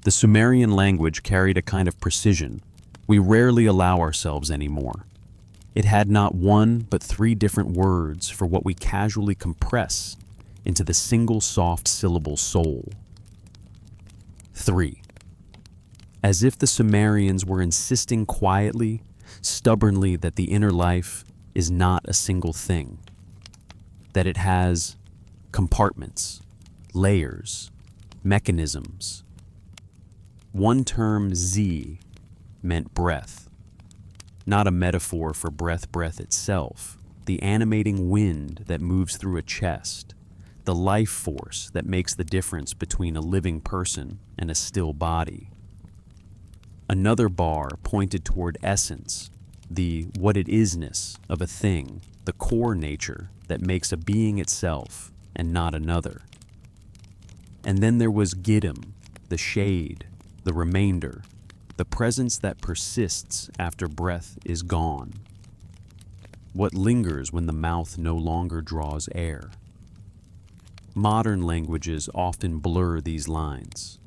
The Sumerian language carried a kind of precision we rarely allow ourselves anymore. It had not one but three different words for what we casually compress into the single soft syllable soul. 3. As if the Sumerians were insisting quietly, stubbornly, that the inner life is not a single thing, that it has compartments, layers, mechanisms. One term, Z, meant breath, not a metaphor for breath itself, the animating wind that moves through a chest, the life force that makes the difference between a living person and a still body. Another bar pointed toward essence, the what it isness of a thing, the core nature that makes a being itself and not another. And then there was Giddim, the shade, the remainder, the presence that persists after breath is gone. What lingers when the mouth no longer draws air. Modern languages often blur these lines.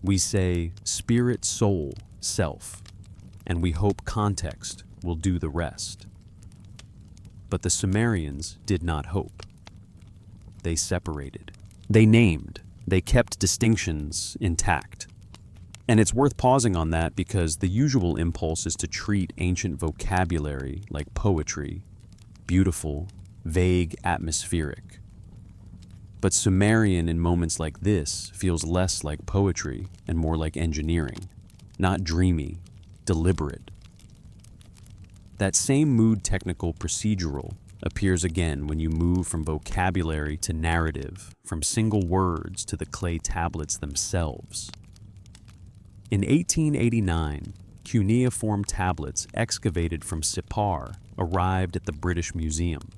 We say spirit, soul, self, and we hope context will do the rest. But the Sumerians did not hope. They separated. They named. They kept distinctions intact. And it's worth pausing on that because the usual impulse is to treat ancient vocabulary like poetry, beautiful, vague, atmospheric. But Sumerian in moments like this feels less like poetry and more like engineering, not dreamy, deliberate. That same mood technical procedural appears again when you move from vocabulary to narrative, from single words to the clay tablets themselves. In 1889, cuneiform tablets excavated from Sippar arrived at the British Museum.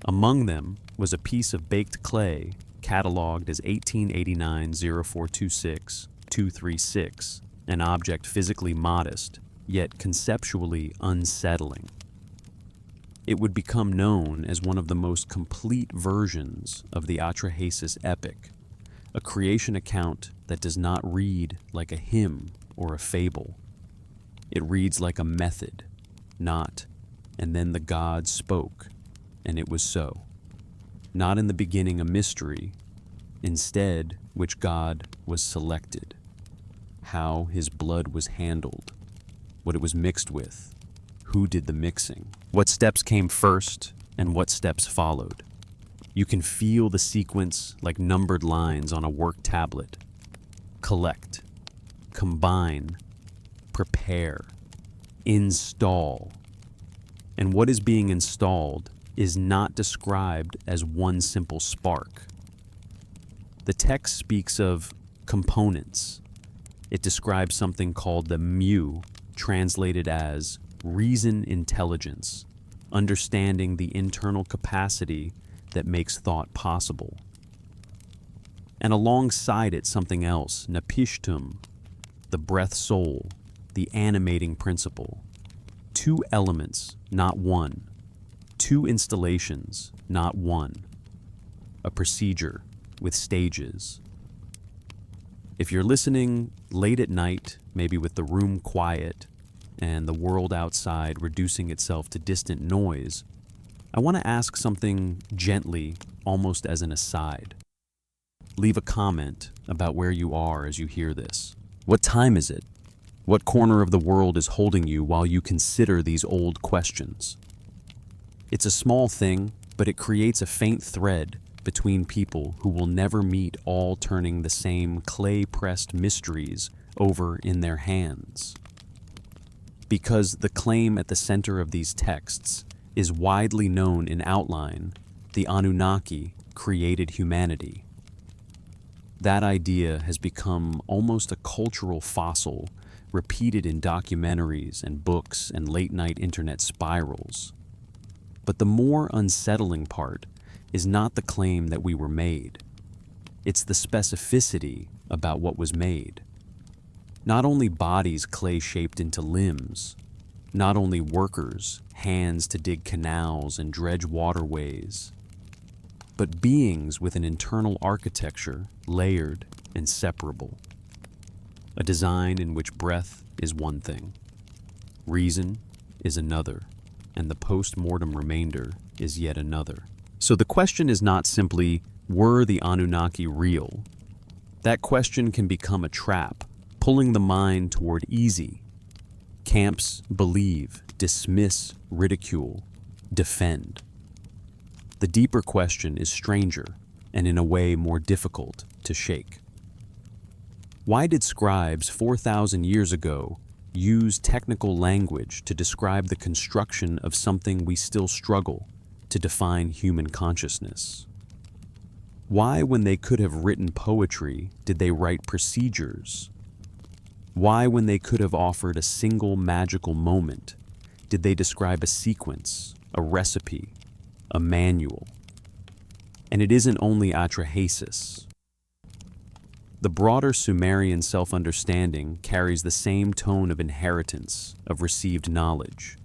Among them was a piece of baked clay catalogued as 1889-0426-236, an object physically modest, yet conceptually unsettling. It would become known as one of the most complete versions of the Atrahasis epic, a creation account that does not read like a hymn or a fable. It reads like a method, not, and then the gods spoke, and it was so. Not in the beginning a mystery, instead which God was selected, how his blood was handled, what it was mixed with, who did the mixing, what steps came first, and what steps followed. You can feel the sequence like numbered lines on a work tablet. Collect, combine, prepare, install. And what is being installed is not described as one simple spark. The text speaks of components. It describes something called the mu, translated as reason intelligence, understanding the internal capacity that makes thought possible. And alongside it, something else, napishtum, the breath soul, the animating principle. Two elements, not one. Two installations, not one. A procedure with stages. If you're listening late at night, maybe with the room quiet and the world outside reducing itself to distant noise, I want to ask something gently, almost as an aside. Leave a comment about where you are as you hear this. What time is it? What corner of the world is holding you while you consider these old questions? It's a small thing, but it creates a faint thread between people who will never meet, all turning the same clay-pressed mysteries over in their hands. Because the claim at the center of these texts is widely known in outline, the Anunnaki created humanity. That idea has become almost a cultural fossil, repeated in documentaries and books and late-night internet spirals. But the more unsettling part is not the claim that we were made. It's the specificity about what was made. Not only bodies clay-shaped into limbs, not only workers, hands to dig canals and dredge waterways, but beings with an internal architecture layered, and separable. A design in which breath is one thing, reason is another, and the post-mortem remainder is yet another. So the question is not simply, were the Anunnaki real? That question can become a trap, pulling the mind toward easy. Camps believe, dismiss, ridicule, defend. The deeper question is stranger, and in a way more difficult to shake. Why did scribes 4,000 years ago use technical language to describe the construction of something we still struggle to define human consciousness? Why, when they could have written poetry, did they write procedures? Why, when they could have offered a single magical moment, did they describe a sequence, a recipe, a manual? And it isn't only atrahasis. The broader Sumerian self-understanding carries the same tone of inheritance, of received knowledge.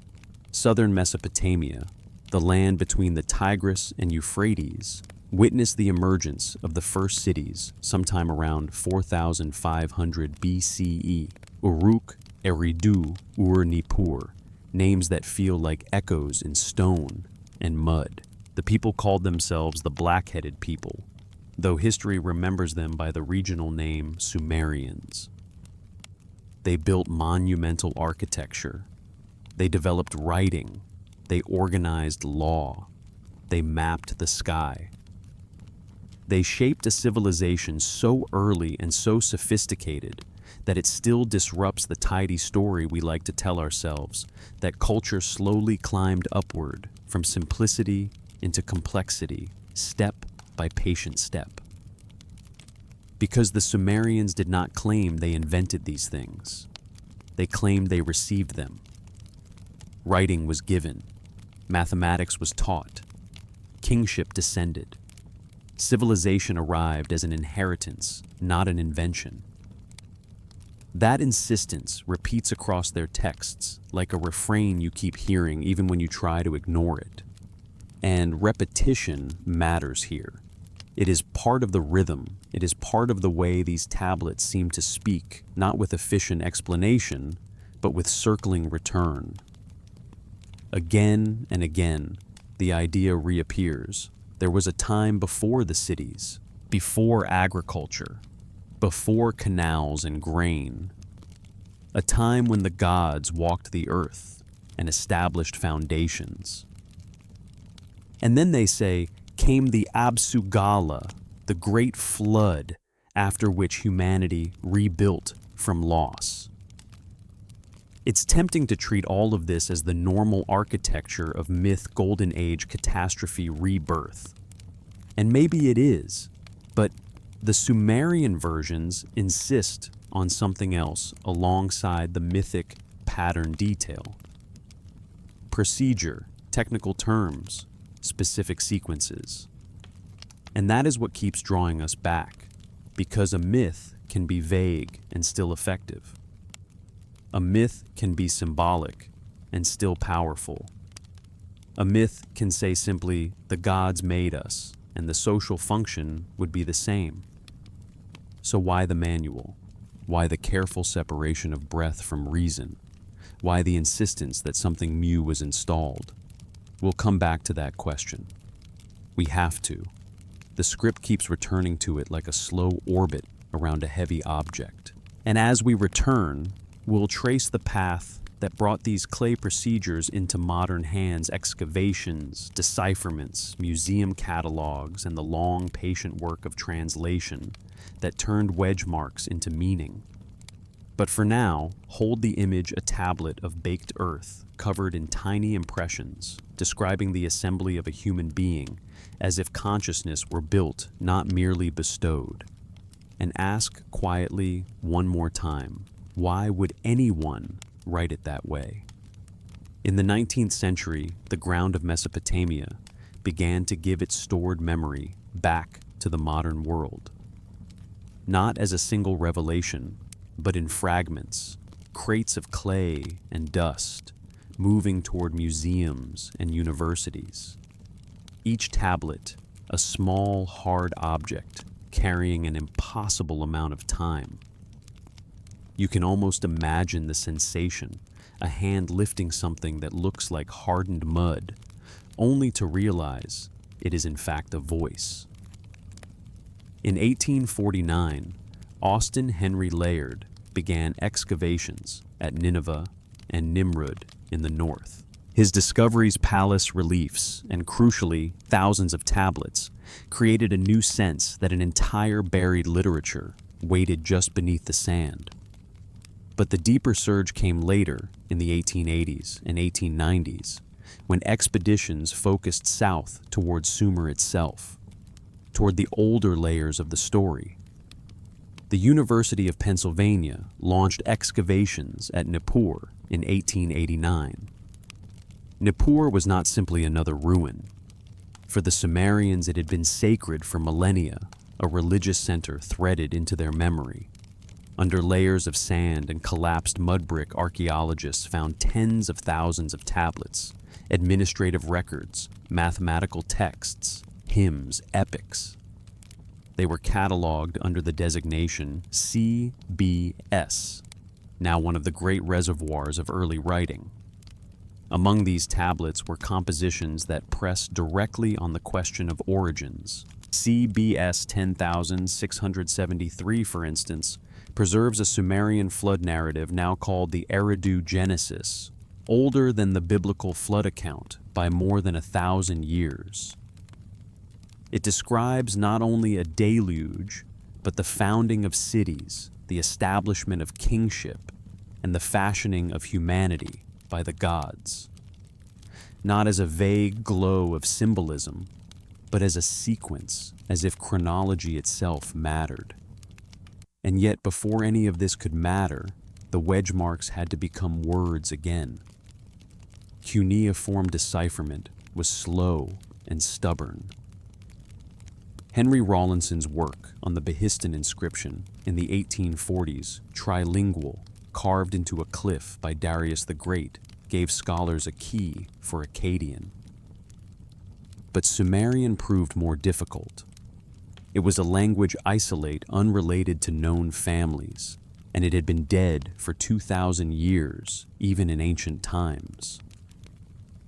Southern Mesopotamia, the land between the Tigris and Euphrates, witnessed the emergence of the first cities sometime around 4,500 BCE. Uruk, Eridu, Ur-Nippur, names that feel like echoes in stone and mud. The people called themselves the black-headed people, though history remembers them by the regional name Sumerians. They built monumental architecture. They developed writing. They organized law. They mapped the sky. They shaped a civilization so early and so sophisticated that it still disrupts the tidy story we like to tell ourselves, that culture slowly climbed upward from simplicity into complexity, step by patient step. Because the Sumerians did not claim they invented these things. They claimed they received them. Writing was given. Mathematics was taught. Kingship descended. Civilization arrived as an inheritance, not an invention. That insistence repeats across their texts like a refrain you keep hearing even when you try to ignore it. And repetition matters here. It is part of the rhythm. It is part of the way these tablets seem to speak, not with efficient explanation, but with circling return. Again and again, the idea reappears. There was a time before the cities, before agriculture, before canals and grain, a time when the gods walked the earth and established foundations. And then they say, came the Absugala, the great flood, after which humanity rebuilt from loss. It's tempting to treat all of this as the normal architecture of myth, golden age, catastrophe, rebirth. And maybe it is, but the Sumerian versions insist on something else alongside the mythic pattern detail. Procedure, technical terms, specific sequences. And that is what keeps drawing us back, because a myth can be vague and still effective. A myth can be symbolic and still powerful. A myth can say simply, the gods made us, and the social function would be the same. So why the manual? Why the careful separation of breath from reason? Why the insistence that something new was installed? We'll come back to that question. We have to. The script keeps returning to it like a slow orbit around a heavy object. And as we return, we'll trace the path that brought these clay procedures into modern hands: excavations, decipherments, museum catalogs, and the long, patient work of translation that turned wedge marks into meaning. But for now, hold the image a tablet of baked earth covered in tiny impressions, describing the assembly of a human being, as if consciousness were built, not merely bestowed. And ask quietly one more time, why would anyone write it that way? In the 19th century, the ground of Mesopotamia began to give its stored memory back to the modern world. Not as a single revelation, but in fragments, crates of clay and dust, moving toward museums and universities. Each tablet, a small, hard object, carrying an impossible amount of time. You can almost imagine the sensation, a hand lifting something that looks like hardened mud, only to realize it is in fact a voice. In 1849, Austin Henry Layard began excavations at Nineveh and Nimrud in the north. His discoveries, palace reliefs, and crucially, thousands of tablets, created a new sense that an entire buried literature waited just beneath the sand. But the deeper surge came later, in the 1880s and 1890s, when expeditions focused south toward Sumer itself, toward the older layers of the story. The University of Pennsylvania launched excavations at Nippur in 1889. Nippur was not simply another ruin. For the Sumerians, it had been sacred for millennia, a religious center threaded into their memory. Under layers of sand and collapsed mud brick, archaeologists found tens of thousands of tablets, administrative records, mathematical texts, hymns, epics. They were cataloged under the designation CBS, now one of the great reservoirs of early writing. Among these tablets were compositions that pressed directly on the question of origins. CBS 10,673, for instance, preserves a Sumerian flood narrative now called the Eridu Genesis, older than the biblical flood account by more than 1,000 years. It describes not only a deluge, but the founding of cities, the establishment of kingship, and the fashioning of humanity by the gods. Not as a vague glow of symbolism, but as a sequence, as if chronology itself mattered. And yet, before any of this could matter, the wedge marks had to become words again. Cuneiform decipherment was slow and stubborn. Henry Rawlinson's work on the Behistun inscription in the 1840s, trilingual, carved into a cliff by Darius the Great, gave scholars a key for Akkadian. But Sumerian proved more difficult. It was a language isolate, unrelated to known families, and it had been dead for 2,000 years, even in ancient times.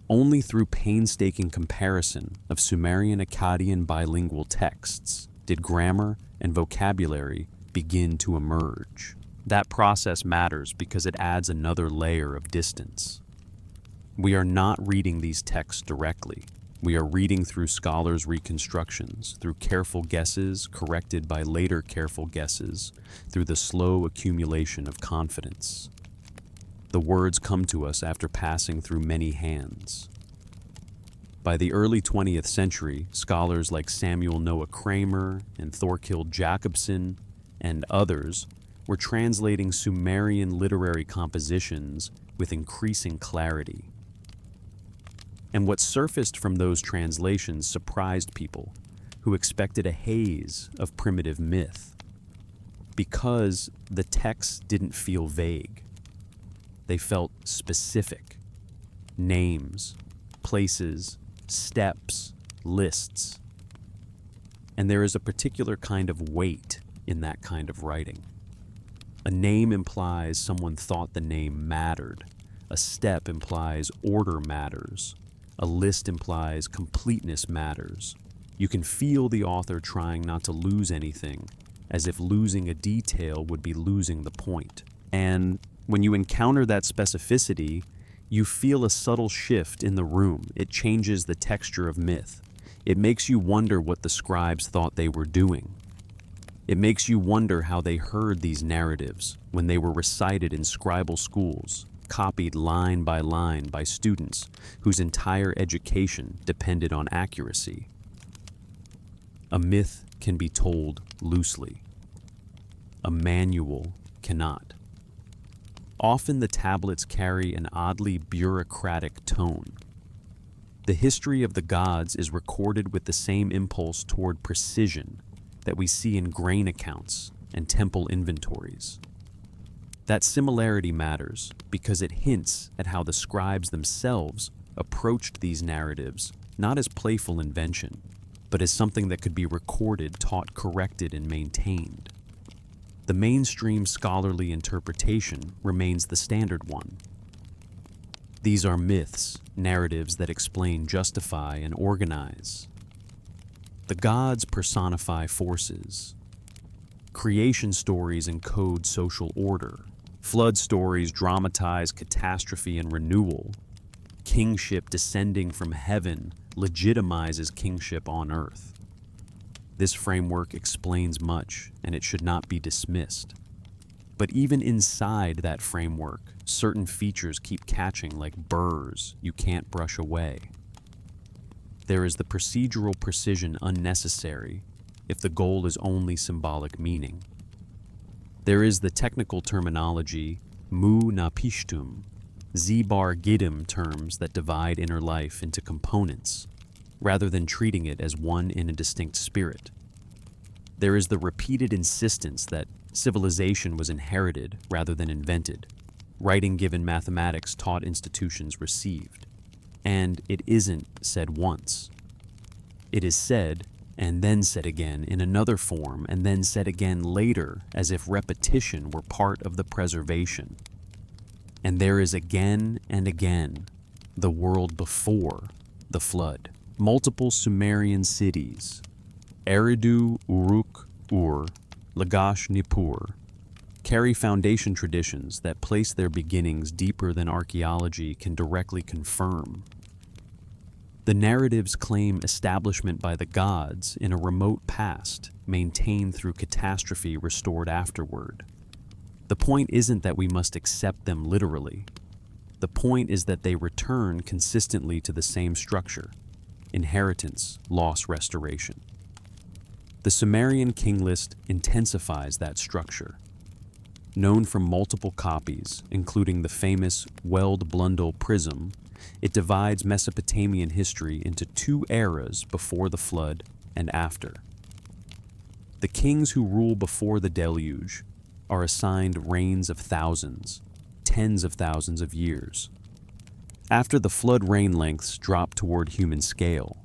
Only through painstaking comparison of Sumerian-Akkadian bilingual texts did grammar and vocabulary begin to emerge. That process matters because it adds another layer of distance. We are not reading these texts directly. We are reading through scholars' reconstructions, through careful guesses corrected by later careful guesses, through the slow accumulation of confidence. The words come to us after passing through many hands. By the early 20th century, scholars like Samuel Noah Kramer and Thorkild Jacobson and others were translating Sumerian literary compositions with increasing clarity. And what surfaced from those translations surprised people who expected a haze of primitive myth, because the texts didn't feel vague. They felt specific. Names, places, steps, lists. And there is a particular kind of weight in that kind of writing. A name implies someone thought the name mattered. A step implies order matters. A list implies completeness matters. You can feel the author trying not to lose anything, as if losing a detail would be losing the point. And when you encounter that specificity, you feel a subtle shift in the room. It changes the texture of myth. It makes you wonder what the scribes thought they were doing. It makes you wonder how they heard these narratives when they were recited in scribal schools, copied line by students whose entire education depended on accuracy. A myth can be told loosely. A manual cannot. Often the tablets carry an oddly bureaucratic tone. The history of the gods is recorded with the same impulse toward precision that we see in grain accounts and temple inventories. That similarity matters because it hints at how the scribes themselves approached these narratives not as playful invention, but as something that could be recorded, taught, corrected, and maintained. The mainstream scholarly interpretation remains the standard one. These are myths, narratives that explain, justify, and organize. The gods personify forces. Creation stories encode social order. Flood stories dramatize catastrophe and renewal. Kingship descending from heaven legitimizes kingship on earth. This framework explains much, and it should not be dismissed. But even inside that framework, certain features keep catching like burrs you can't brush away. There is the procedural precision unnecessary if the goal is only symbolic meaning. There is the technical terminology mu na pishtum, z-bar gidim terms that divide inner life into components, rather than treating it as one in a distinct spirit. There is the repeated insistence that civilization was inherited rather than invented, writing given mathematics taught institutions received. And it isn't said once. It is said, and then said again in another form, and then said again later, as if repetition were part of the preservation. And there is again and again the world before the flood. Multiple Sumerian cities, Eridu, Uruk, Ur, Lagash, Nippur, carry foundation traditions that place their beginnings deeper than archaeology can directly confirm. The narratives claim establishment by the gods in a remote past, maintained through catastrophe restored afterward. The point isn't that we must accept them literally. The point is that they return consistently to the same structure: inheritance, loss, restoration. The Sumerian king list intensifies that structure. Known from multiple copies, including the famous Weld-Blundell prism, it divides Mesopotamian history into two eras before the flood and after. The kings who rule before the deluge are assigned reigns of thousands, tens of thousands of years. After the flood, reign lengths drop toward human scale.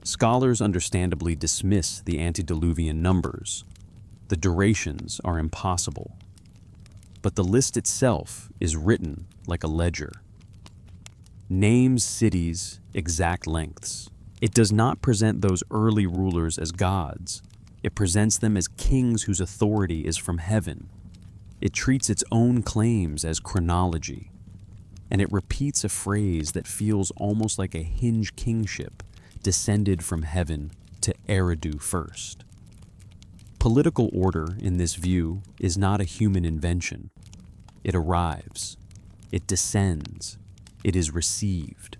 Scholars understandably dismiss the antediluvian numbers. The durations are impossible. But the list itself is written like a ledger. Names, cities, exact lengths. It does not present those early rulers as gods. It presents them as kings whose authority is from heaven. It treats its own claims as chronology. And it repeats a phrase that feels almost like a hinge kingship descended from heaven to Eridu first. Political order, in this view, is not a human invention. It arrives. It descends. It is received.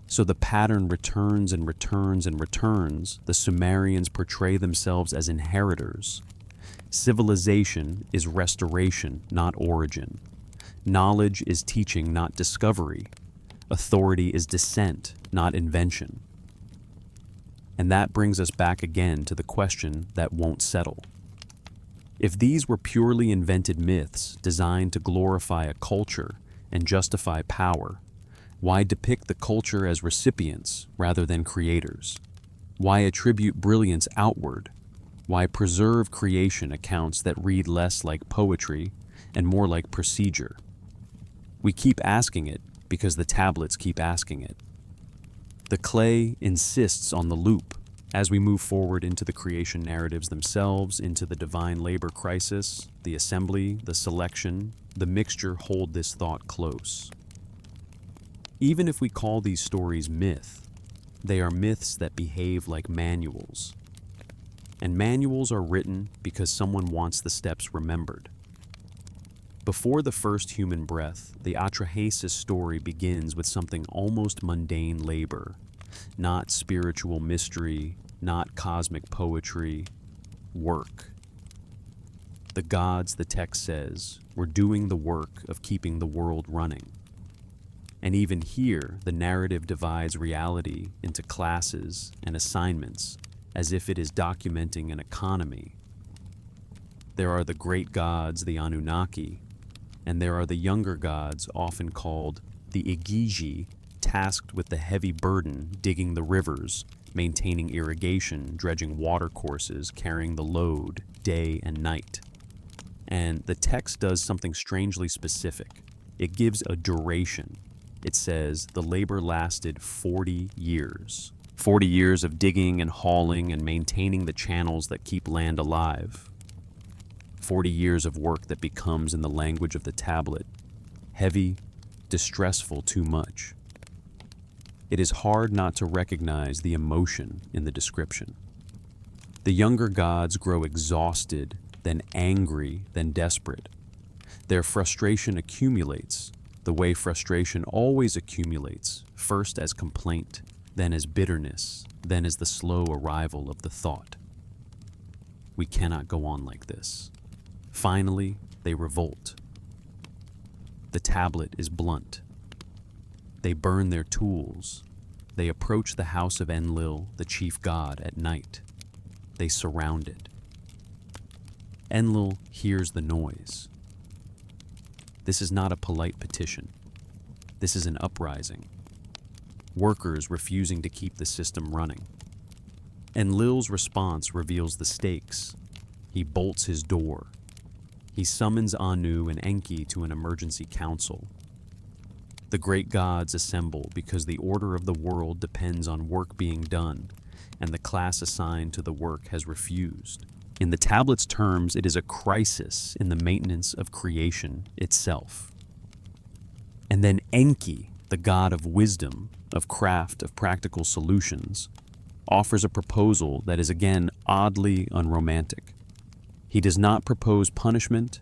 So the pattern returns and returns and returns. The Sumerians portray themselves as inheritors. Civilization is restoration, not origin. Knowledge is teaching, not discovery. Authority is descent, not invention. And that brings us back again to the question that won't settle. If these were purely invented myths designed to glorify a culture and justify power, why depict the culture as recipients rather than creators? Why attribute brilliance outward? Why preserve creation accounts that read less like poetry and more like procedure? We keep asking it because the tablets keep asking it. The clay insists on the loop. As we move forward into the creation narratives themselves, into the divine labor crisis, the assembly, the selection, the mixture hold this thought close. Even if we call these stories myth, they are myths that behave like manuals. And manuals are written because someone wants the steps remembered. Before the first human breath, the Atrahasis story begins with something almost mundane labor, not spiritual mystery, not cosmic poetry, work. The gods, the text says, were doing the work of keeping the world running. And even here, the narrative divides reality into classes and assignments, as if it is documenting an economy. There are the great gods, the Anunnaki, and there are the younger gods, often called the Igigi, tasked with the heavy burden digging the rivers, maintaining irrigation, dredging watercourses, carrying the load day and night. And the text does something strangely specific. It gives a duration. It says the labor lasted 40 years. 40 years of digging and hauling and maintaining the channels that keep land alive. 40 years of work that becomes, in the language of the tablet, heavy, distressful too much. It is hard not to recognize the emotion in the description. The younger gods grow exhausted, then angry, then desperate. Their frustration accumulates, the way frustration always accumulates, first as complaint, then as bitterness, then as the slow arrival of the thought. We cannot go on like this. Finally, they revolt. The tablet is blunt. They burn their tools. They approach the house of Enlil, the chief god, at night. They surround it. Enlil hears the noise. This is not a polite petition. This is an uprising. Workers refusing to keep the system running. Enlil's response reveals the stakes. He bolts his door. He summons Anu and Enki to an emergency council. The great gods assemble because the order of the world depends on work being done, and the class assigned to the work has refused. In the tablet's terms, it is a crisis in the maintenance of creation itself. And then Enki, the god of wisdom, of craft, of practical solutions, offers a proposal that is again oddly unromantic. He does not propose punishment.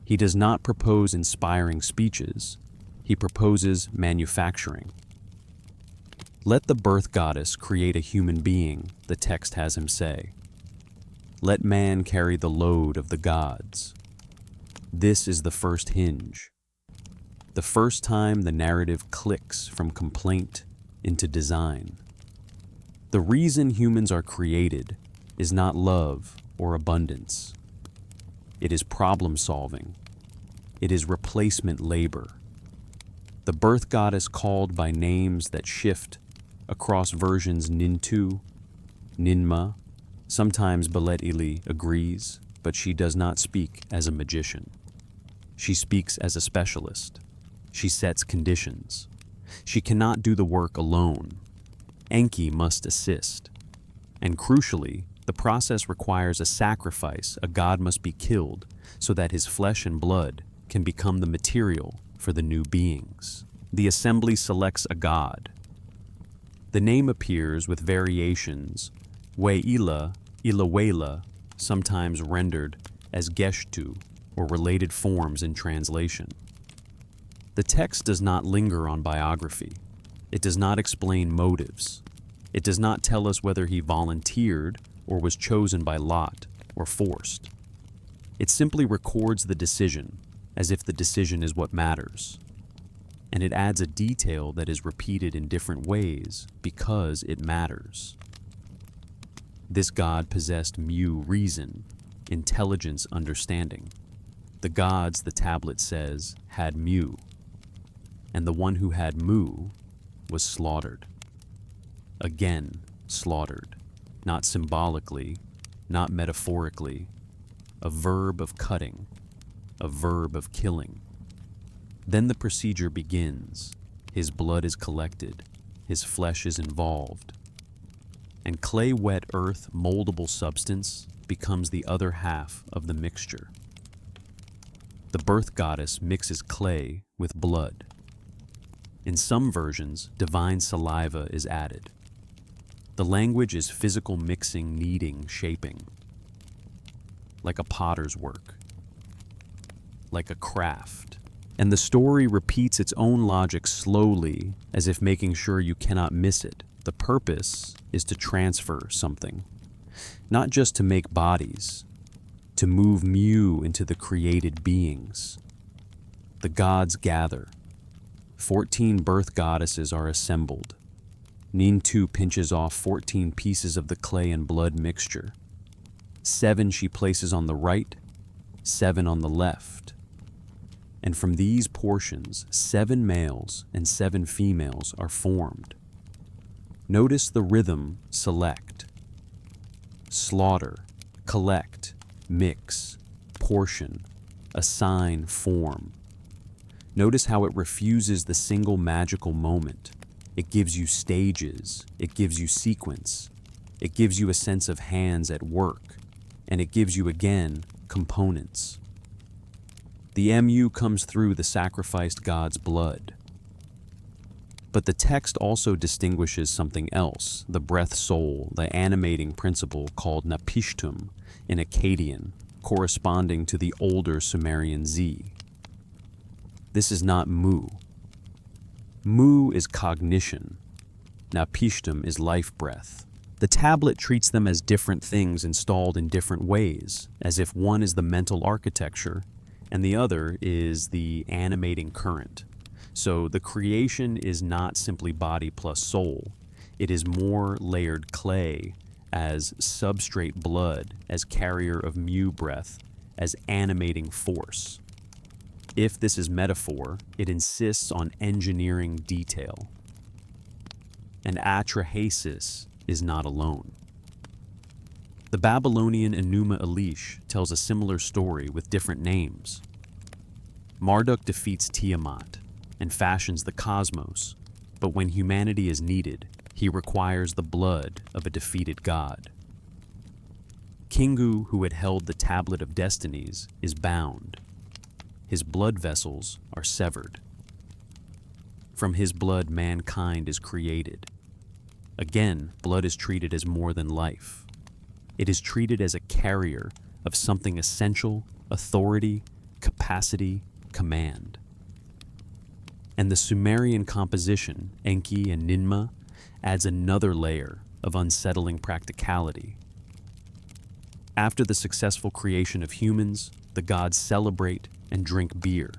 He does not propose inspiring speeches. He proposes manufacturing. Let the birth goddess create a human being, the text has him say. Let man carry the load of the gods. This is the first hinge. The first time the narrative clicks from complaint into design. The reason humans are created is not love or abundance. It is problem solving. It is replacement labor. The birth goddess called by names that shift across versions Nintu, Ninma, sometimes Belet Ili agrees, but she does not speak as a magician. She speaks as a specialist. She sets conditions. She cannot do the work alone. Enki must assist. And crucially, the process requires a sacrifice. A god must be killed so that his flesh and blood can become the material for the new beings. The assembly selects a god. The name appears with variations, Weila, Ilawela, sometimes rendered as Geshtu, or related forms in translation. The text does not linger on biography. It does not explain motives. It does not tell us whether he volunteered or was chosen by lot or forced. It simply records the decision, as if the decision is what matters. And it adds a detail that is repeated in different ways because it matters. This god possessed mu reason, intelligence, understanding. The gods, the tablet says, had mu. And the one who had mu was slaughtered. Again, slaughtered. Not symbolically, not metaphorically. A verb of cutting, a verb of killing. Then the procedure begins. His blood is collected. His flesh is involved. And clay-wet earth, moldable substance, becomes the other half of the mixture. The birth goddess mixes clay with blood. In some versions, divine saliva is added. The language is physical mixing, kneading, shaping. Like a potter's work. Like a craft. And the story repeats its own logic slowly, as if making sure you cannot miss it. The purpose is to transfer something. Not just to make bodies, to move mu into the created beings. The gods gather. 14 birth goddesses are assembled. Nintu pinches off 14 pieces of the clay and blood mixture. 7 she places on the right, 7 on the left. And from these portions, 7 males and 7 females are formed. Notice the rhythm: select, slaughter, collect, mix, portion, assign, form. Notice how it refuses the single magical moment. It gives you stages, it gives you sequence, it gives you a sense of hands at work, and it gives you, again, components. The MU comes through the sacrificed God's blood. But the text also distinguishes something else, the breath soul, the animating principle called napishtum in Akkadian, corresponding to the older Sumerian Z. This is not mu. Mu is cognition. Napishtum is life breath. The tablet treats them as different things installed in different ways, as if one is the mental architecture and the other is the animating current. So the creation is not simply body plus soul. It is more layered clay as substrate blood, as carrier of mu breath, as animating force. If this is metaphor, it insists on engineering detail. And atrahasis is not alone. The Babylonian Enuma Elish tells a similar story with different names. Marduk defeats Tiamat and fashions the cosmos, but when humanity is needed, he requires the blood of a defeated god. Kingu, who had held the Tablet of Destinies, is bound. His blood vessels are severed. From his blood, mankind is created. Again, blood is treated as more than life. It is treated as a carrier of something essential, authority, capacity, command. And the Sumerian composition, Enki and Ninmah, adds another layer of unsettling practicality. After the successful creation of humans, the gods celebrate and drink beer.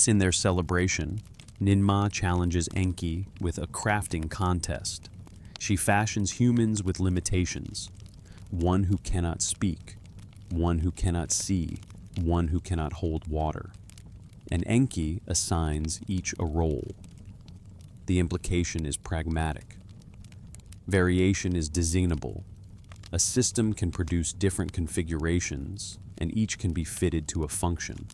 In their celebration, Ninmah challenges Enki with a crafting contest. She fashions humans with limitations: one who cannot speak, one who cannot see, one who cannot hold water. And Enki assigns each a role. The implication is pragmatic. Variation is designable. A system can produce different configurations, and each can be fitted to a function.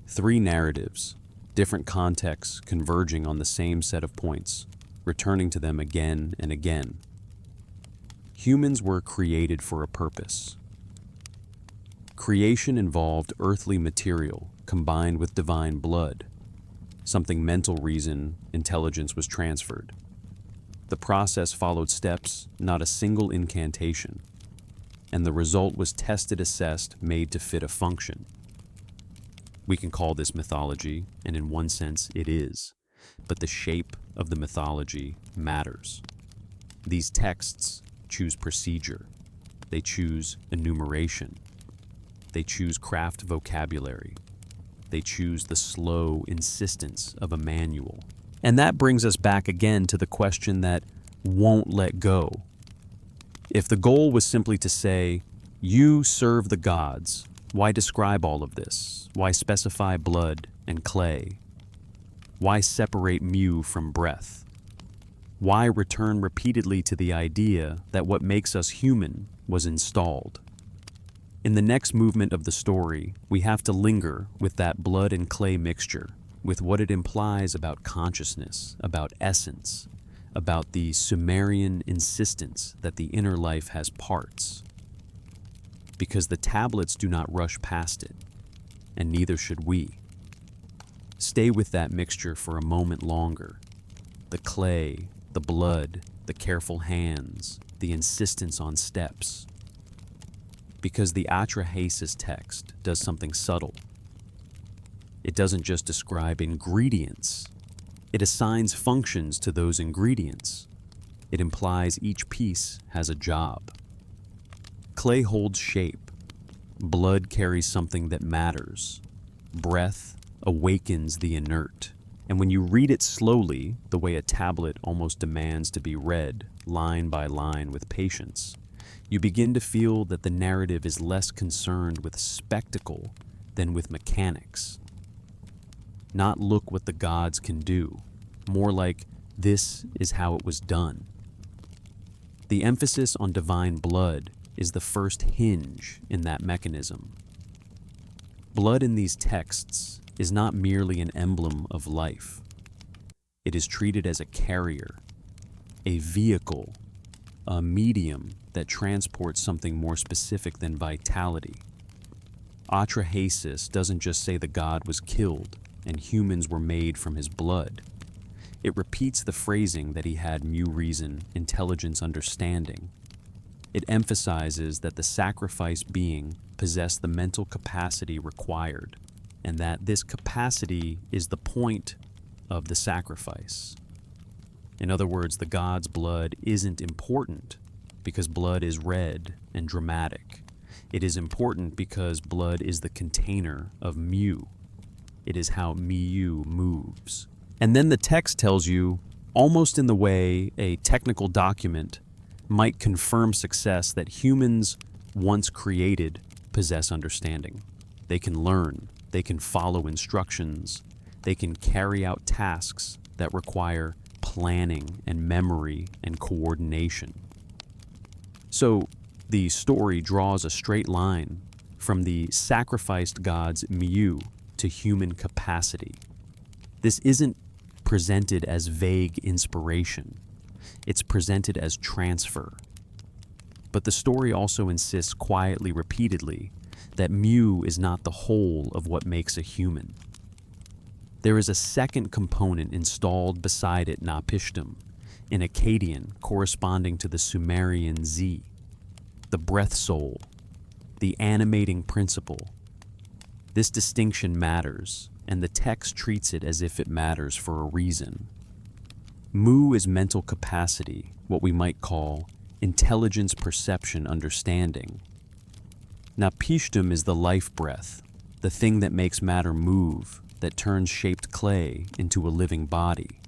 Three narratives, different contexts converging on the same set of points, returning to them again and again. Humans were created for a purpose. Creation involved earthly material combined with divine blood. Something mental reason, intelligence was transferred. The process followed steps, not a single incantation. And the result was tested, assessed, made to fit a function. We can call this mythology, and in one sense it is, but the shape of the mythology matters. These texts choose procedure. They choose enumeration. They choose craft vocabulary. They choose the slow insistence of a manual. And that brings us back again to the question that won't let go. If the goal was simply to say, you serve the gods, why describe all of this? Why specify blood and clay? Why separate mu from breath? Why return repeatedly to the idea that what makes us human was installed? In the next movement of the story, we have to linger with that blood and clay mixture, with what it implies about consciousness, about essence, about the Sumerian insistence that the inner life has parts. Because the tablets do not rush past it, and neither should we. Stay with that mixture for a moment longer. The clay, the blood, the careful hands, the insistence on steps. Because the atrahasis text does something subtle. It doesn't just describe ingredients. It assigns functions to those ingredients. It implies each piece has a job. Clay holds shape. Blood carries something that matters. Breath awakens the inert. And when you read it slowly, the way a tablet almost demands to be read, line by line with patience, you begin to feel that the narrative is less concerned with spectacle than with mechanics. Not look what the gods can do, more like this is how it was done. The emphasis on divine blood is the first hinge in that mechanism. Blood in these texts is not merely an emblem of life. It is treated as a carrier, a vehicle, a medium that transports something more specific than vitality. Atrahasis doesn't just say the god was killed and humans were made from his blood. It repeats the phrasing that he had mu reason, intelligence, understanding. It emphasizes that the sacrifice being possessed the mental capacity required, and that this capacity is the point of the sacrifice. In other words, the god's blood isn't important because blood is red and dramatic. It is important because blood is the container of mu. It is how mu moves. And then the text tells you, almost in the way a technical document might confirm success, that humans, once created, possess understanding. They can learn, they can follow instructions, they can carry out tasks that require planning and memory and coordination. So the story draws a straight line from the sacrificed god's mu to human capacity. This isn't presented as vague inspiration. It's presented as transfer. But the story also insists quietly, repeatedly, that mu is not the whole of what makes a human. There is a second component installed beside it, napishtim, in Akkadian corresponding to the Sumerian Z, the breath soul, the animating principle. This distinction matters, and the text treats it as if it matters for a reason. Mu is mental capacity, what we might call intelligence, perception, understanding. Napishtim is the life breath, the thing that makes matter move, that turns shaped clay into a living body.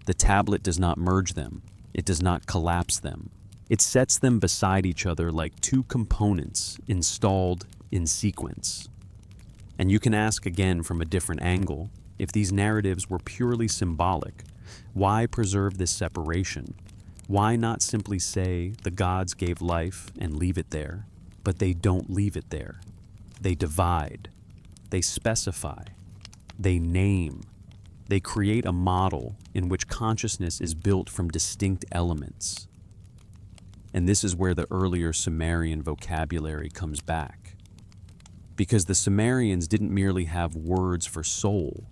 The tablet does not merge them. It does not collapse them. It sets them beside each other like two components installed in sequence. And you can ask again from a different angle, if these narratives were purely symbolic, why preserve this separation? Why not simply say the gods gave life and leave it there? But they don't leave it there. They divide. They specify. They name. They create a model in which consciousness is built from distinct elements. And this is where the earlier Sumerian vocabulary comes back. Because the Sumerians didn't merely have words for soul,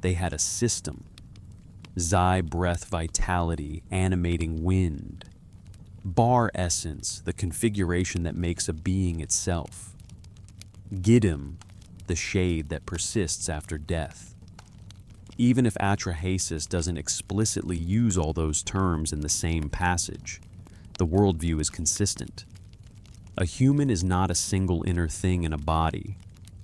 they had a system. Zai, breath, vitality, animating wind. Bar, essence, the configuration that makes a being itself. Giddim, the shade that persists after death. Even if Atrahasis doesn't explicitly use all those terms in the same passage, the worldview is consistent. A human is not a single inner thing in a body.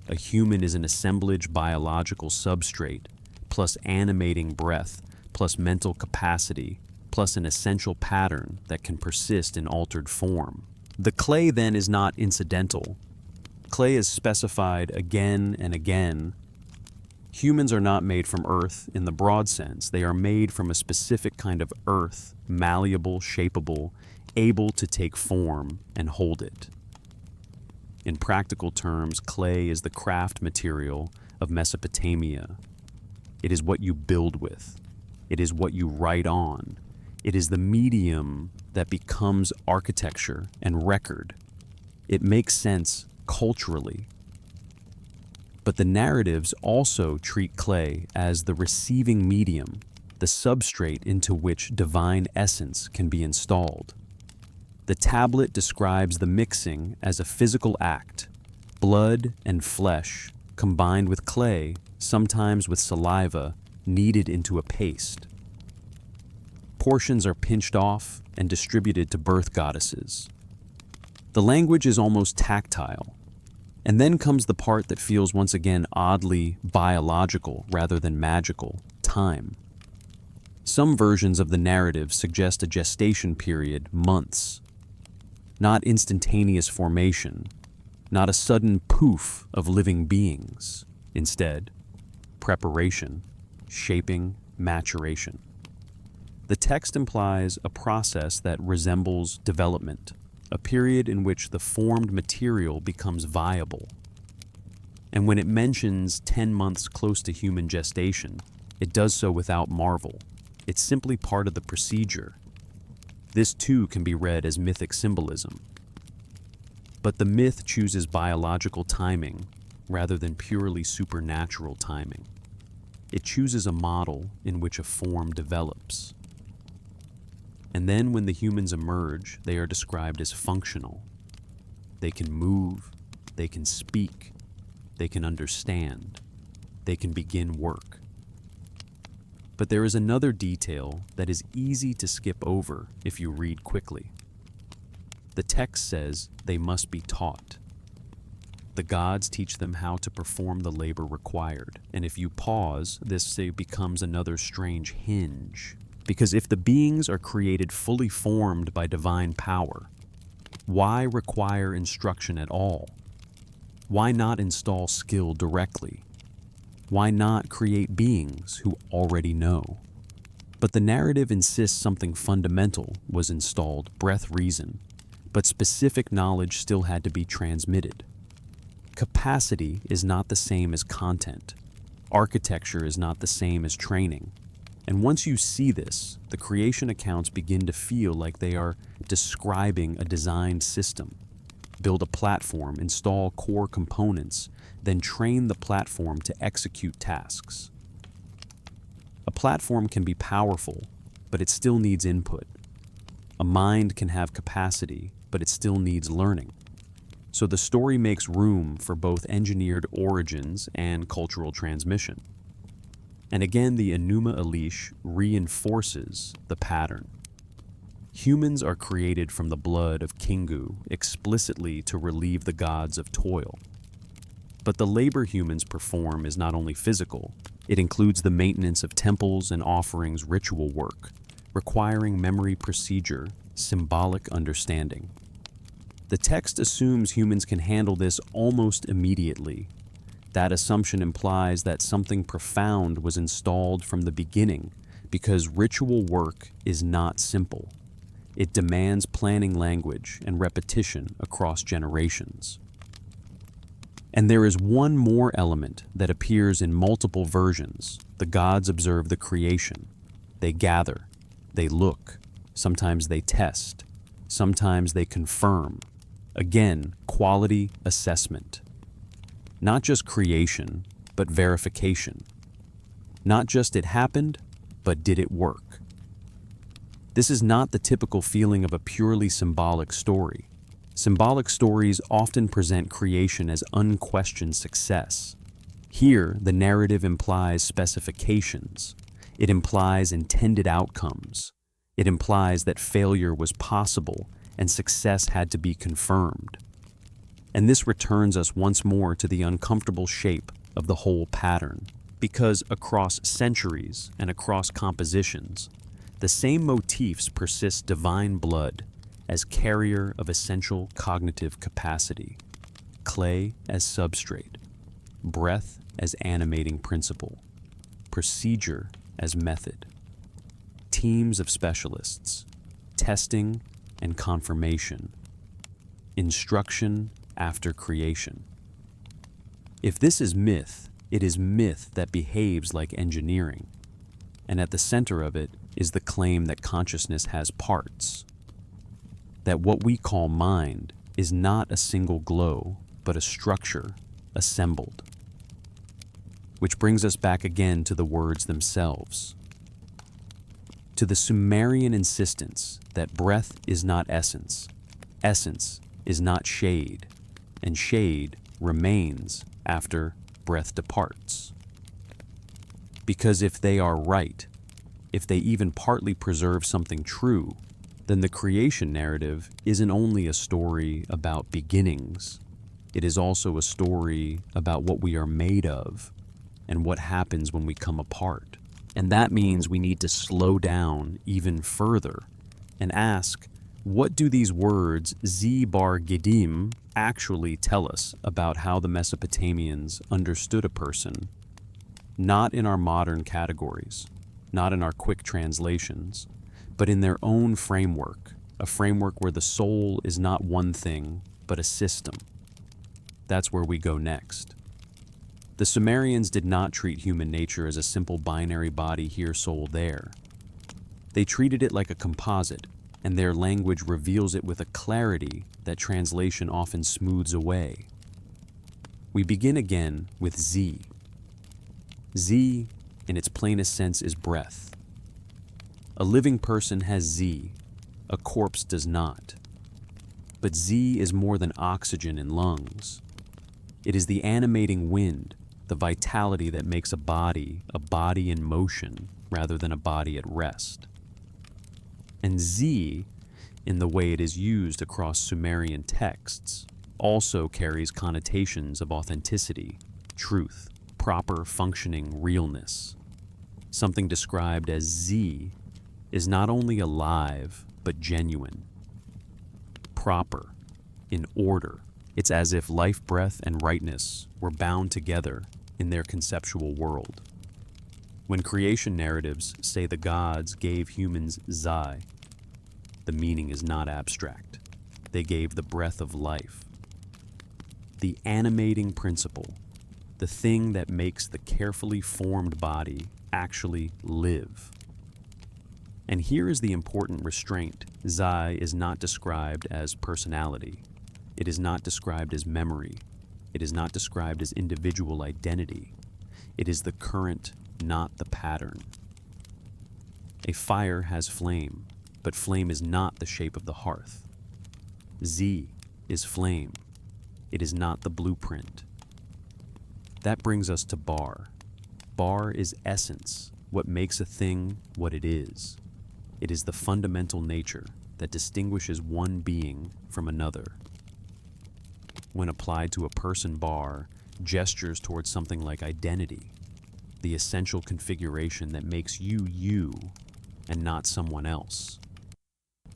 A human is an assemblage biological substrate, plus animating breath, plus mental capacity, plus an essential pattern that can persist in altered form. The clay then is not incidental. Clay is specified again and again. Humans are not made from earth in the broad sense. They are made from a specific kind of earth, malleable, shapeable, able to take form and hold it. In practical terms, clay is the craft material of Mesopotamia. It is what you build with. It is what you write on. It is the medium that becomes architecture and record. It makes sense culturally. But the narratives also treat clay as the receiving medium, the substrate into which divine essence can be installed. The tablet describes the mixing as a physical act, blood and flesh combined with clay, sometimes with saliva, kneaded into a paste. Portions are pinched off and distributed to birth goddesses. The language is almost tactile. And then comes the part that feels once again oddly biological rather than magical, time. Some versions of the narrative suggest a gestation period, months. Not instantaneous formation, not a sudden poof of living beings. Instead, preparation, shaping, maturation. The text implies a process that resembles development, a period in which the formed material becomes viable. And when it mentions 10 months close to human gestation, it does so without marvel. It's simply part of the procedure. This too can be read as mythic symbolism. But the myth chooses biological timing rather than purely supernatural timing. It chooses a model in which a form develops. And then when the humans emerge, they are described as functional. They can move, they can speak, they can understand, they can begin work. But there is another detail that is easy to skip over if you read quickly. The text says they must be taught. The gods teach them how to perform the labor required, and if you pause, this becomes another strange hinge. Because if the beings are created fully formed by divine power, why require instruction at all? Why not install skill directly? Why not create beings who already know? But the narrative insists something fundamental was installed, breath, reason, but specific knowledge still had to be transmitted. Capacity is not the same as content. Architecture is not the same as training. And once you see this, the creation accounts begin to feel like they are describing a designed system. Build a platform, install core components, then train the platform to execute tasks. A platform can be powerful, but it still needs input. A mind can have capacity, but it still needs learning. So the story makes room for both engineered origins and cultural transmission. And again, the Enuma Elish reinforces the pattern. Humans are created from the blood of Kingu explicitly to relieve the gods of toil. But the labor humans perform is not only physical, it includes the maintenance of temples and offerings, ritual work, requiring memory, procedure, symbolic understanding. The text assumes humans can handle this almost immediately. That assumption implies that something profound was installed from the beginning, because ritual work is not simple. It demands planning, language, and repetition across generations. And there is one more element that appears in multiple versions. The gods observe the creation. They gather, they look, sometimes they test, sometimes they confirm. Again, quality assessment. Not just creation, but verification. Not just it happened, but did it work? This is not the typical feeling of a purely symbolic story. Symbolic stories often present creation as unquestioned success. Here, the narrative implies specifications. It implies intended outcomes. It implies that failure was possible and success had to be confirmed. And this returns us once more to the uncomfortable shape of the whole pattern, because across centuries and across compositions, the same motifs persist: divine blood as carrier of essential cognitive capacity, clay as substrate, breath as animating principle, procedure as method, teams of specialists, testing and confirmation, instruction after creation. If this is myth, it is myth that behaves like engineering, and at the center of it is the claim that consciousness has parts, that what we call mind is not a single glow, but a structure assembled. Which brings us back again to the words themselves, to the Sumerian insistence that breath is not essence, essence is not shade, and shade remains after breath departs. Because if they are right, if they even partly preserve something true, then the creation narrative isn't only a story about beginnings, it is also a story about what we are made of and what happens when we come apart. And that means we need to slow down even further and ask, what do these words Z-bar Gedim actually tell us about how the Mesopotamians understood a person, not in our modern categories, not in our quick translations, but in their own framework, a framework where the soul is not one thing, but a system. That's where we go next. The Sumerians did not treat human nature as a simple binary body here, soul there. They treated it like a composite, and their language reveals it with a clarity that translation often smooths away. We begin again with Z. Z, in its plainest sense, is breath. A living person has Z, a corpse does not. But Z is more than oxygen in lungs. It is the animating wind, the vitality that makes a body in motion rather than a body at rest. And Z, in the way it is used across Sumerian texts, also carries connotations of authenticity, truth, proper functioning realness. Something described as Z is not only alive, but genuine, proper, in order. It's as if life, breath, and rightness were bound together in their conceptual world. When creation narratives say the gods gave humans Zai, the meaning is not abstract. They gave the breath of life, the animating principle, the thing that makes the carefully formed body actually live. And here is the important restraint. Zai is not described as personality. It is not described as memory. It is not described as individual identity. It is the current, not the pattern. A fire has flame, but flame is not the shape of the hearth. Z is flame. It is not the blueprint. That brings us to Bar. Bar is essence, what makes a thing what it is. It is the fundamental nature that distinguishes one being from another. When applied to a person, Bar gestures towards something like identity, the essential configuration that makes you you and not someone else.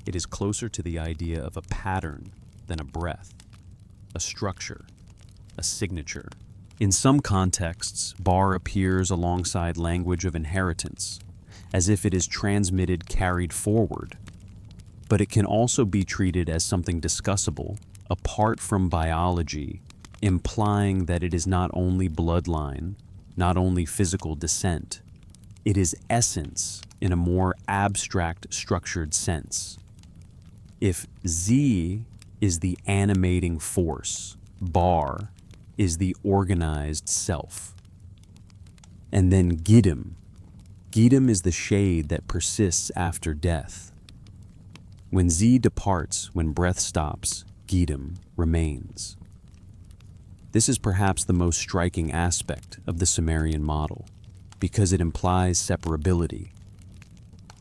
It is closer to the idea of a pattern than a breath, a structure, a signature. In some contexts, Bar appears alongside language of inheritance, as if it is transmitted, carried forward. But it can also be treated as something discussable, apart from biology, implying that it is not only bloodline, not only physical descent. It is essence in a more abstract, structured sense. If Z is the animating force, Bar is the organized self. And then Giddim. Giddim is the shade that persists after death. When Z departs, when breath stops, Giddim remains. This is perhaps the most striking aspect of the Sumerian model, because it implies separability.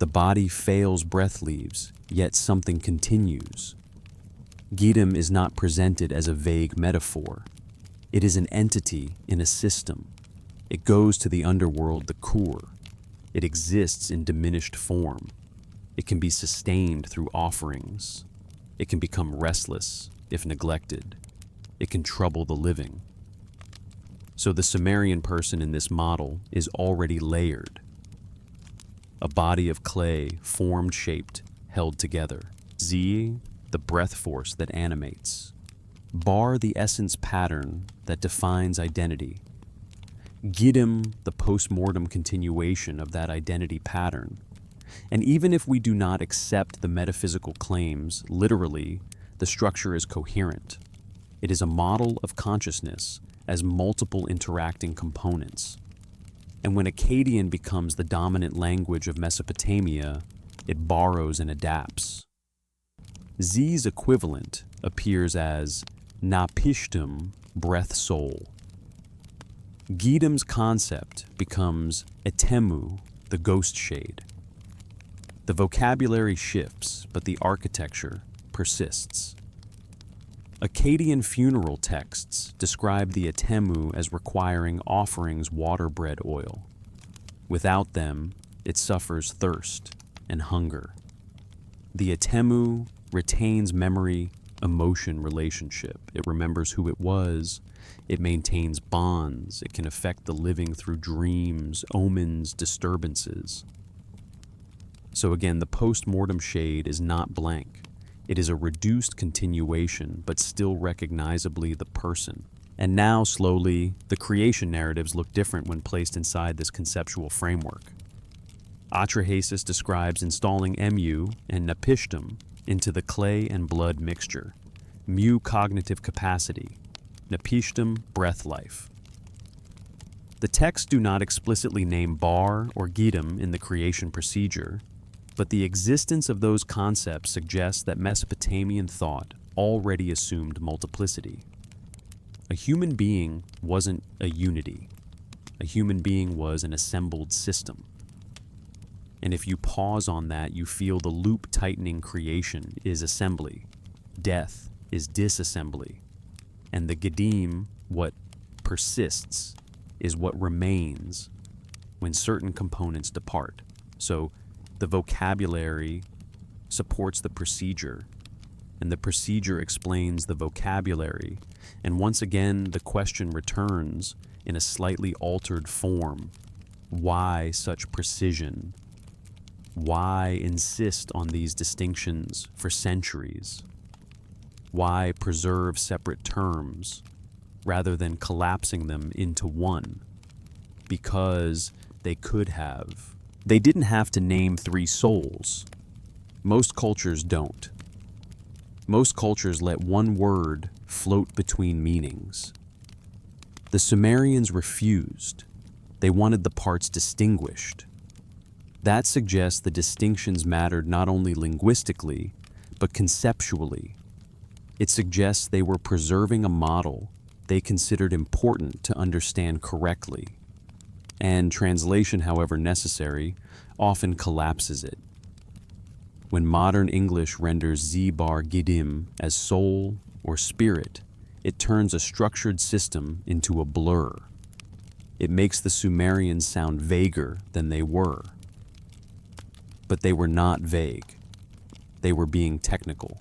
The body fails, breath leaves, yet something continues. Giddim is not presented as a vague metaphor. It is an entity in a system. It goes to the underworld, the Kur. It exists in diminished form. It can be sustained through offerings. It can become restless if neglected. It can trouble the living. So the Sumerian person in this model is already layered. A body of clay, formed, shaped, held together. Z, the breath force that animates. Bar, the essence pattern that defines identity. Giddim, the post-mortem continuation of that identity pattern. And even if we do not accept the metaphysical claims literally, the structure is coherent. It is a model of consciousness as multiple interacting components. And when Akkadian becomes the dominant language of Mesopotamia, it borrows and adapts. Z's equivalent appears as Napishtim, breath soul. Giddim's concept becomes Etemu, the ghost shade. The vocabulary shifts, but the architecture persists. Akkadian funeral texts describe the Etemu as requiring offerings water-bread oil. Without them, it suffers thirst and hunger. The Etemu retains memory, emotion, relationship. It remembers who it was. It maintains bonds. It can affect the living through dreams, omens, disturbances. So again, the post-mortem shade is not blank. It is a reduced continuation, but still recognizably the person. And now, slowly, the creation narratives look different when placed inside this conceptual framework. Atrahasis describes installing Mu and Napishtim into the clay and blood mixture. Mu, cognitive capacity. Napishtim, breath life. The texts do not explicitly name Bar or Gidam in the creation procedure, but the existence of those concepts suggests that Mesopotamian thought already assumed multiplicity. A human being wasn't a unity. A human being was an assembled system. And if you pause on that, you feel the loop-tightening creation is assembly, death is disassembly, and the Gedim, what persists, is what remains when certain components depart. So the vocabulary supports the procedure, and the procedure explains the vocabulary, and once again the question returns in a slightly altered form. Why such precision? Why insist on these distinctions for centuries? Why preserve separate terms rather than collapsing them into one? Because they could have. They didn't have to name 3 souls. Most cultures don't. Most cultures let one word float between meanings. The Sumerians refused. They wanted the parts distinguished. That suggests the distinctions mattered not only linguistically, but conceptually. It suggests they were preserving a model they considered important to understand correctly. And translation, however necessary, often collapses it. When modern English renders Z-bar Gidim as soul or spirit, it turns a structured system into a blur. It makes the Sumerians sound vaguer than they were. But they were not vague. They were being technical.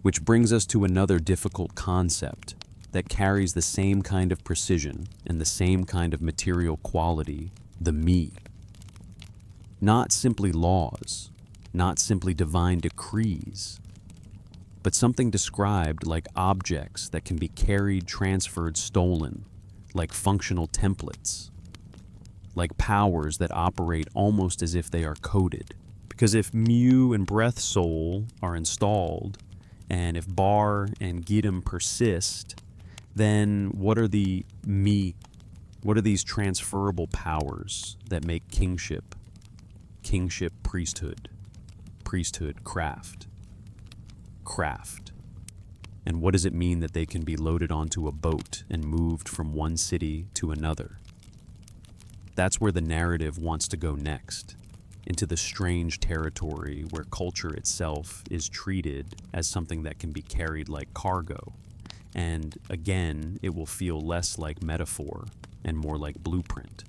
Which brings us to another difficult concept that carries the same kind of precision and the same kind of material quality, the me. Not simply laws, not simply divine decrees, but something described like objects that can be carried, transferred, stolen, like functional templates, like powers that operate almost as if they are coded. Because if Mu and breath soul are installed, and if Bar and Gidam persist, then what are the me? What are these transferable powers that make kingship, priesthood, craft? And what does it mean that they can be loaded onto a boat and moved from one city to another? That's where the narrative wants to go next, into the strange territory where culture itself is treated as something that can be carried like cargo. And again, it will feel less like metaphor and more like blueprint.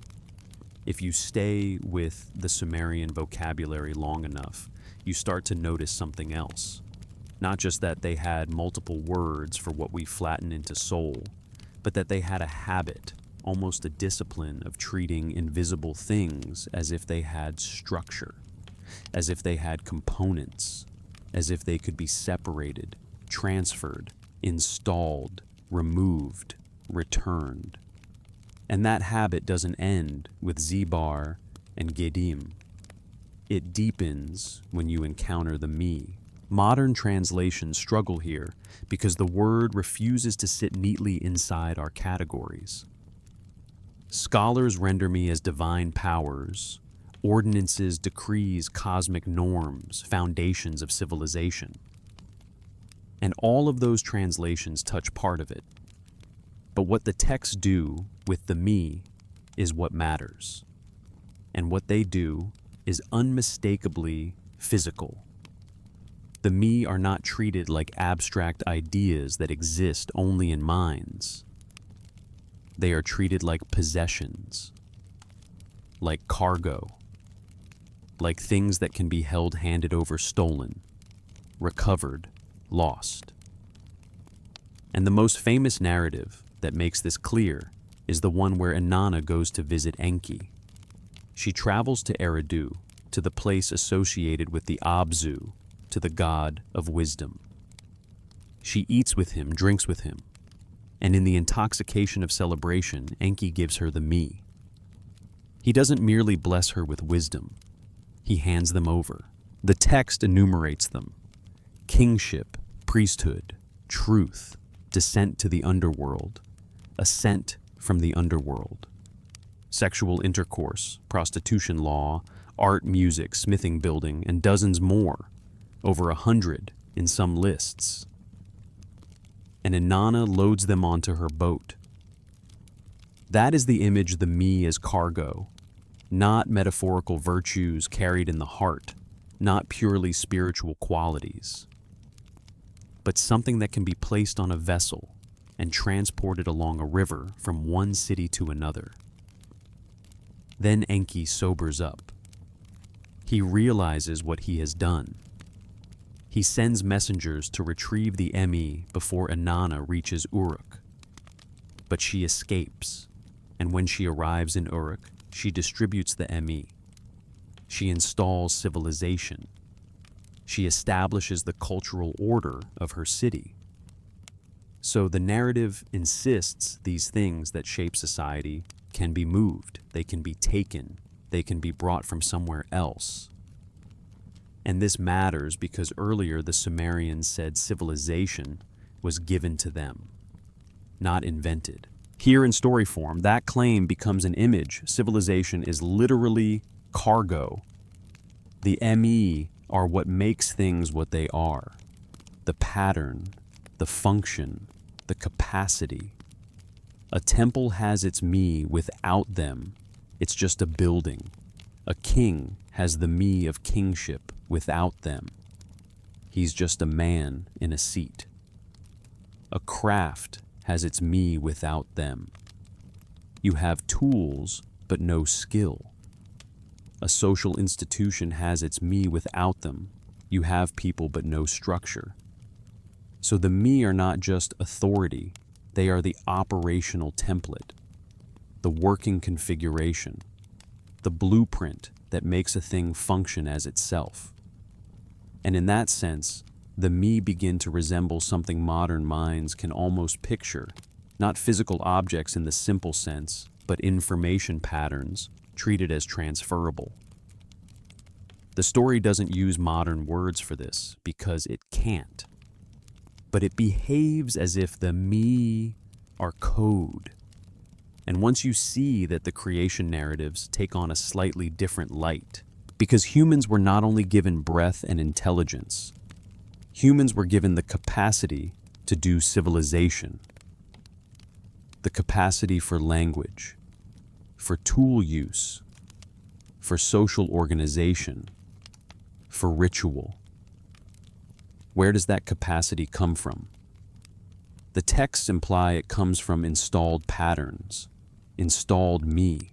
If you stay with the Sumerian vocabulary long enough, you start to notice something else. Not just that they had multiple words for what we flatten into soul, but that they had a habit, almost a discipline of treating invisible things as if they had structure, as if they had components, as if they could be separated, transferred, installed, removed, returned. And that habit doesn't end with Z-bar and Gedim. It deepens when you encounter the me. Modern translations struggle here because the word refuses to sit neatly inside our categories. Scholars render me as divine powers, ordinances, decrees, cosmic norms, foundations of civilization. And all of those translations touch part of it. But what the texts do with the me is what matters. And what they do is unmistakably physical. The me are not treated like abstract ideas that exist only in minds. They are treated like possessions, like cargo, like things that can be held, handed over, stolen, recovered, lost. And the most famous narrative that makes this clear is the one where Inanna goes to visit Enki. She travels to Eridu to the place associated with the Abzu, to the god of wisdom. She eats with him, drinks with him, and in the intoxication of celebration, Enki gives her the me. He doesn't merely bless her with wisdom, he hands them over. The text enumerates them: kingship, priesthood, truth, descent to the underworld, ascent from the underworld, sexual intercourse, prostitution law, art, music, smithing, building, and dozens more, over 100 in some lists. And Inanna loads them onto her boat. That is the image the me as cargo, not metaphorical virtues carried in the heart, not purely spiritual qualities, but something that can be placed on a vessel and transported along a river from one city to another. Then Enki sobers up. He realizes what he has done. He sends messengers to retrieve the me before Inanna reaches Uruk. But she escapes, and when she arrives in Uruk, she distributes the me. She installs civilization. She establishes the cultural order of her city. So the narrative insists these things that shape society can be moved, they can be taken, they can be brought from somewhere else. And this matters because earlier the Sumerians said civilization was given to them, not invented. Here in story form, that claim becomes an image. Civilization is literally cargo. The me are what makes things what they are. The pattern, the function, the capacity. A temple has its me without them. It's just a building. A king has the me of kingship without them. He's just a man in a seat. A craft has its me without them. You have tools, but no skill. A social institution has its me without them. You have people, but no structure. So the me are not just authority, they are the operational template, the working configuration, the blueprint that makes a thing function as itself. And in that sense, the me begin to resemble something modern minds can almost picture, not physical objects in the simple sense, but information patterns treated as transferable. The story doesn't use modern words for this because it can't, but it behaves as if the me are code. And once you see that the creation narratives take on a slightly different light, because humans were not only given breath and intelligence, humans were given the capacity to do civilization, the capacity for language, for tool use, for social organization, for ritual. Where does that capacity come from? The texts imply it comes from installed patterns, installed me.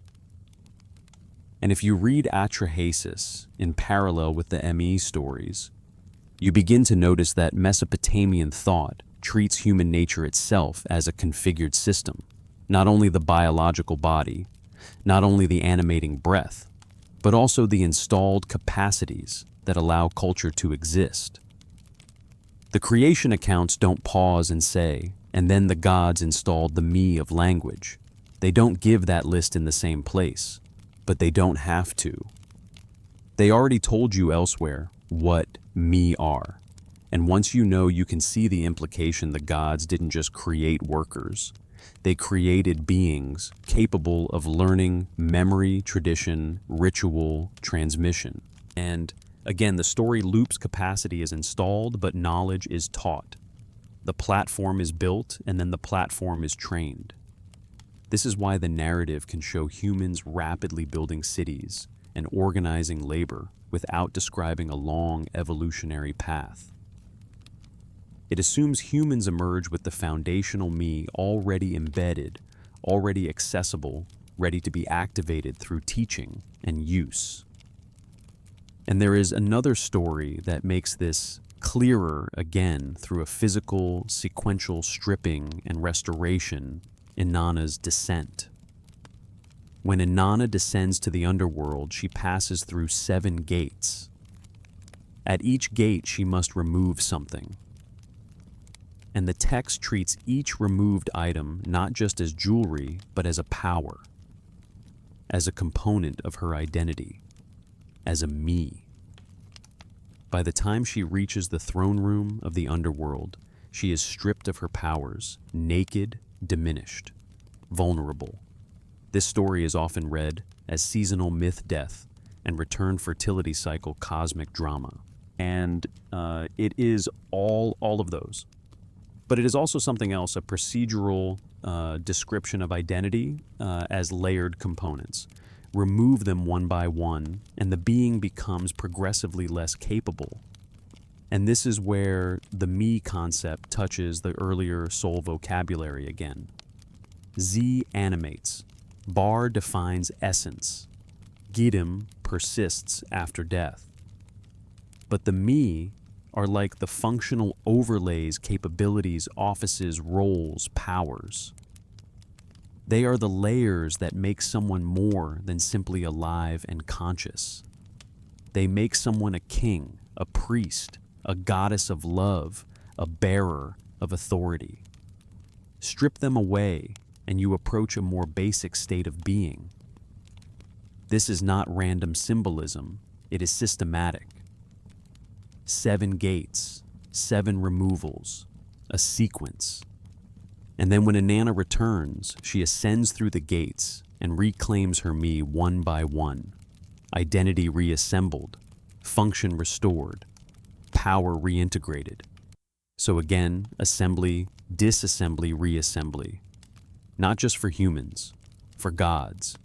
And if you read Atrahasis in parallel with the me stories, you begin to notice that Mesopotamian thought treats human nature itself as a configured system, not only the biological body, not only the animating breath, but also the installed capacities that allow culture to exist. The creation accounts don't pause and say, and then the gods installed the me of language. They don't give that list in the same place, but they don't have to. They already told you elsewhere what me are. And once you know, you can see the implication the gods didn't just create workers. They created beings capable of learning memory, tradition, ritual, transmission. And again, the story loop's capacity is installed, but knowledge is taught. The platform is built, and then the platform is trained. This is why the narrative can show humans rapidly building cities and organizing labor without describing a long evolutionary path. It assumes humans emerge with the foundational me already embedded, already accessible, ready to be activated through teaching and use. And there is another story that makes this clearer again through a physical, sequential stripping and restoration in Inanna's descent. When Inanna descends to the underworld, she passes through 7 gates. At each gate, she must remove something. And the text treats each removed item not just as jewelry, but as a power, as a component of her identity, as a me. By the time she reaches the throne room of the underworld, she is stripped of her powers, naked, diminished, vulnerable. This story is often read as seasonal myth death and return fertility cycle cosmic drama. And it is all of those. But it is also something else, a procedural description of identity as layered components. Remove them one by one, and the being becomes progressively less capable. And this is where the me concept touches the earlier soul vocabulary again. Z animates. Bar defines essence. Gidim persists after death. But the me are like the functional overlays, capabilities, offices, roles, powers. They are the layers that make someone more than simply alive and conscious. They make someone a king, a priest, a goddess of love, a bearer of authority. Strip them away, and you approach a more basic state of being. This is not random symbolism, it is systematic. 7 gates, 7 removals, a sequence. And then when Inanna returns, she ascends through the gates and reclaims her me one by one. Identity reassembled, function restored, power reintegrated. So again, assembly, disassembly, reassembly. Not just for humans, for gods,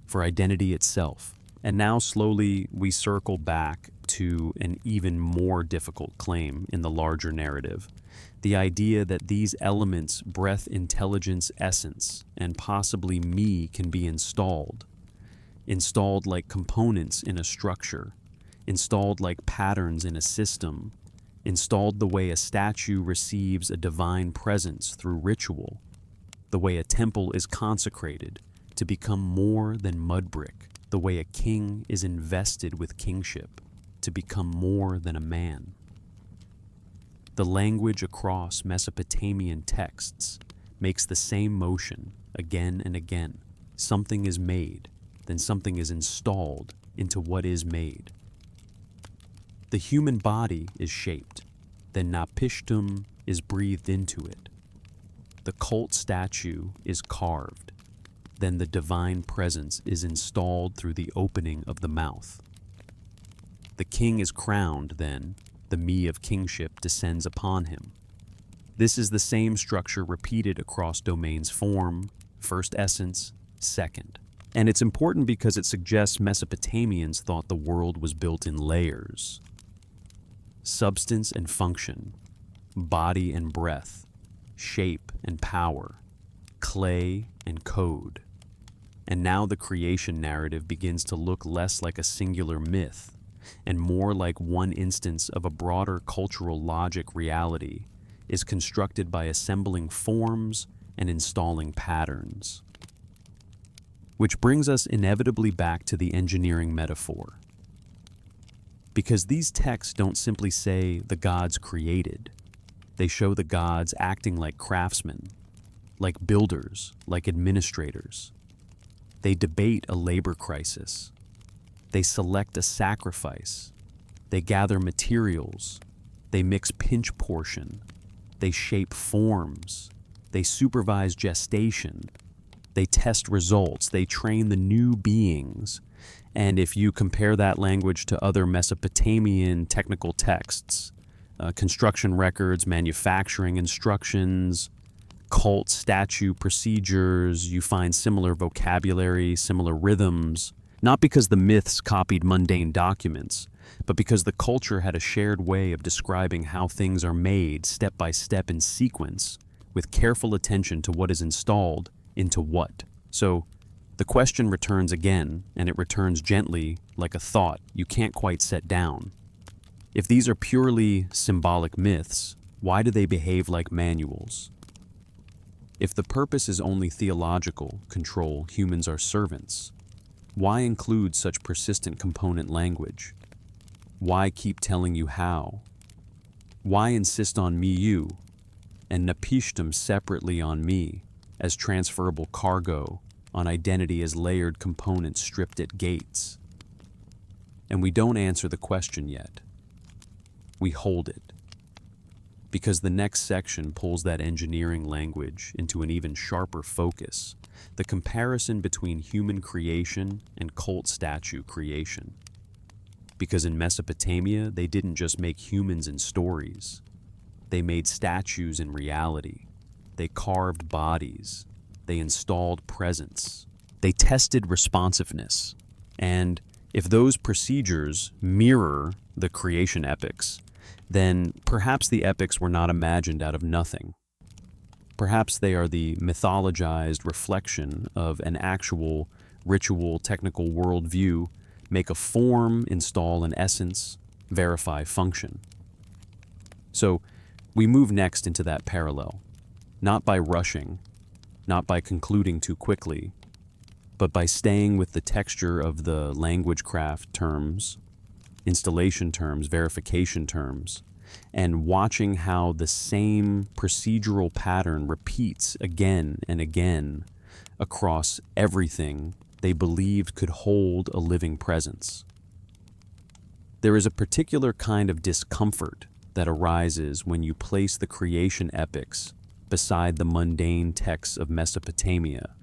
for identity itself. And now slowly we circle back to an even more difficult claim in the larger narrative. The idea that these elements, breath, intelligence, essence, and possibly me can be installed like components in a structure, installed like patterns in a system, installed the way a statue receives a divine presence through ritual, the way a temple is consecrated to become more than mud brick, the way a king is invested with kingship to become more than a man. The language across Mesopotamian texts makes the same motion again and again. Something is made, then something is installed into what is made. The human body is shaped, then Napishtum is breathed into it. The cult statue is carved, then the divine presence is installed through the opening of the mouth. The king is crowned, then the me of kingship descends upon him. This is the same structure repeated across domains: form, first essence, second. And it's important because it suggests Mesopotamians thought the world was built in layers. Substance and function, body and breath, shape and power, clay and code. And now the creation narrative begins to look less like a singular myth and more like one instance of a broader cultural logic. Reality is constructed by assembling forms and installing patterns. Which brings us inevitably back to the engineering metaphor. Because these texts don't simply say the gods created. They show the gods acting like craftsmen, like builders, like administrators. They debate a labor crisis. They select a sacrifice. They gather materials. They mix pinch portion. They shape forms. They supervise gestation. They test results. They train the new beings. And if you compare that language to other Mesopotamian technical texts, construction records, manufacturing instructions, cult statue procedures, you find similar vocabulary, similar rhythms, not because the myths copied mundane documents, but because the culture had a shared way of describing how things are made step by step in sequence, with careful attention to what is installed into what. So the question returns again, and it returns gently like a thought you can't quite set down. If these are purely symbolic myths, why do they behave like manuals? If the purpose is only theological control, humans are servants. Why include such persistent component language? Why keep telling you how? Why insist on me you and napishtim separately on me as transferable cargo, on identity as layered components stripped at gates? And we don't answer the question yet. We hold it. Because the next section pulls that engineering language into an even sharper focus, the comparison between human creation and cult statue creation. Because in Mesopotamia, they didn't just make humans in stories. They made statues in reality. They carved bodies. They installed presence. They tested responsiveness. And if those procedures mirror the creation epics, then perhaps the epics were not imagined out of nothing. Perhaps they are the mythologized reflection of an actual ritual technical worldview, make a form, install an essence, verify function. So we move next into that parallel, not by rushing, not by concluding too quickly, but by staying with the texture of the language craft terms, installation terms, verification terms, and watching how the same procedural pattern repeats again and again across everything they believed could hold a living presence. There is a particular kind of discomfort that arises when you place the creation epics beside the mundane texts of Mesopotamia,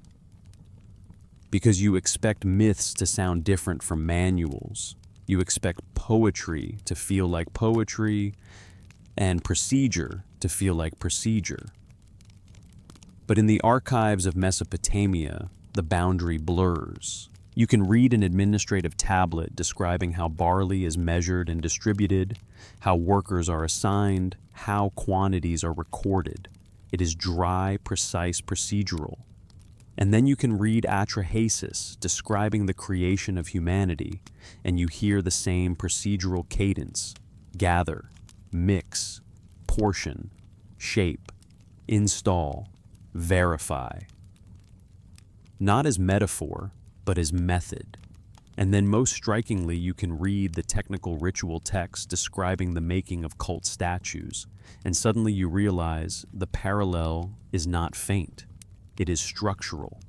because you expect myths to sound different from manuals. You expect poetry to feel like poetry and procedure to feel like procedure. But in the archives of Mesopotamia, the boundary blurs. You can read an administrative tablet describing how barley is measured and distributed, how workers are assigned, how quantities are recorded. It is dry, precise, procedural. And then you can read atrahasis describing the creation of humanity, and you hear the same procedural cadence: gather, mix, portion, shape, install, verify. Not as metaphor, but as method. And then most strikingly, you can read the technical ritual text describing the making of cult statues, and suddenly you realize the parallel is not faint. It is structural.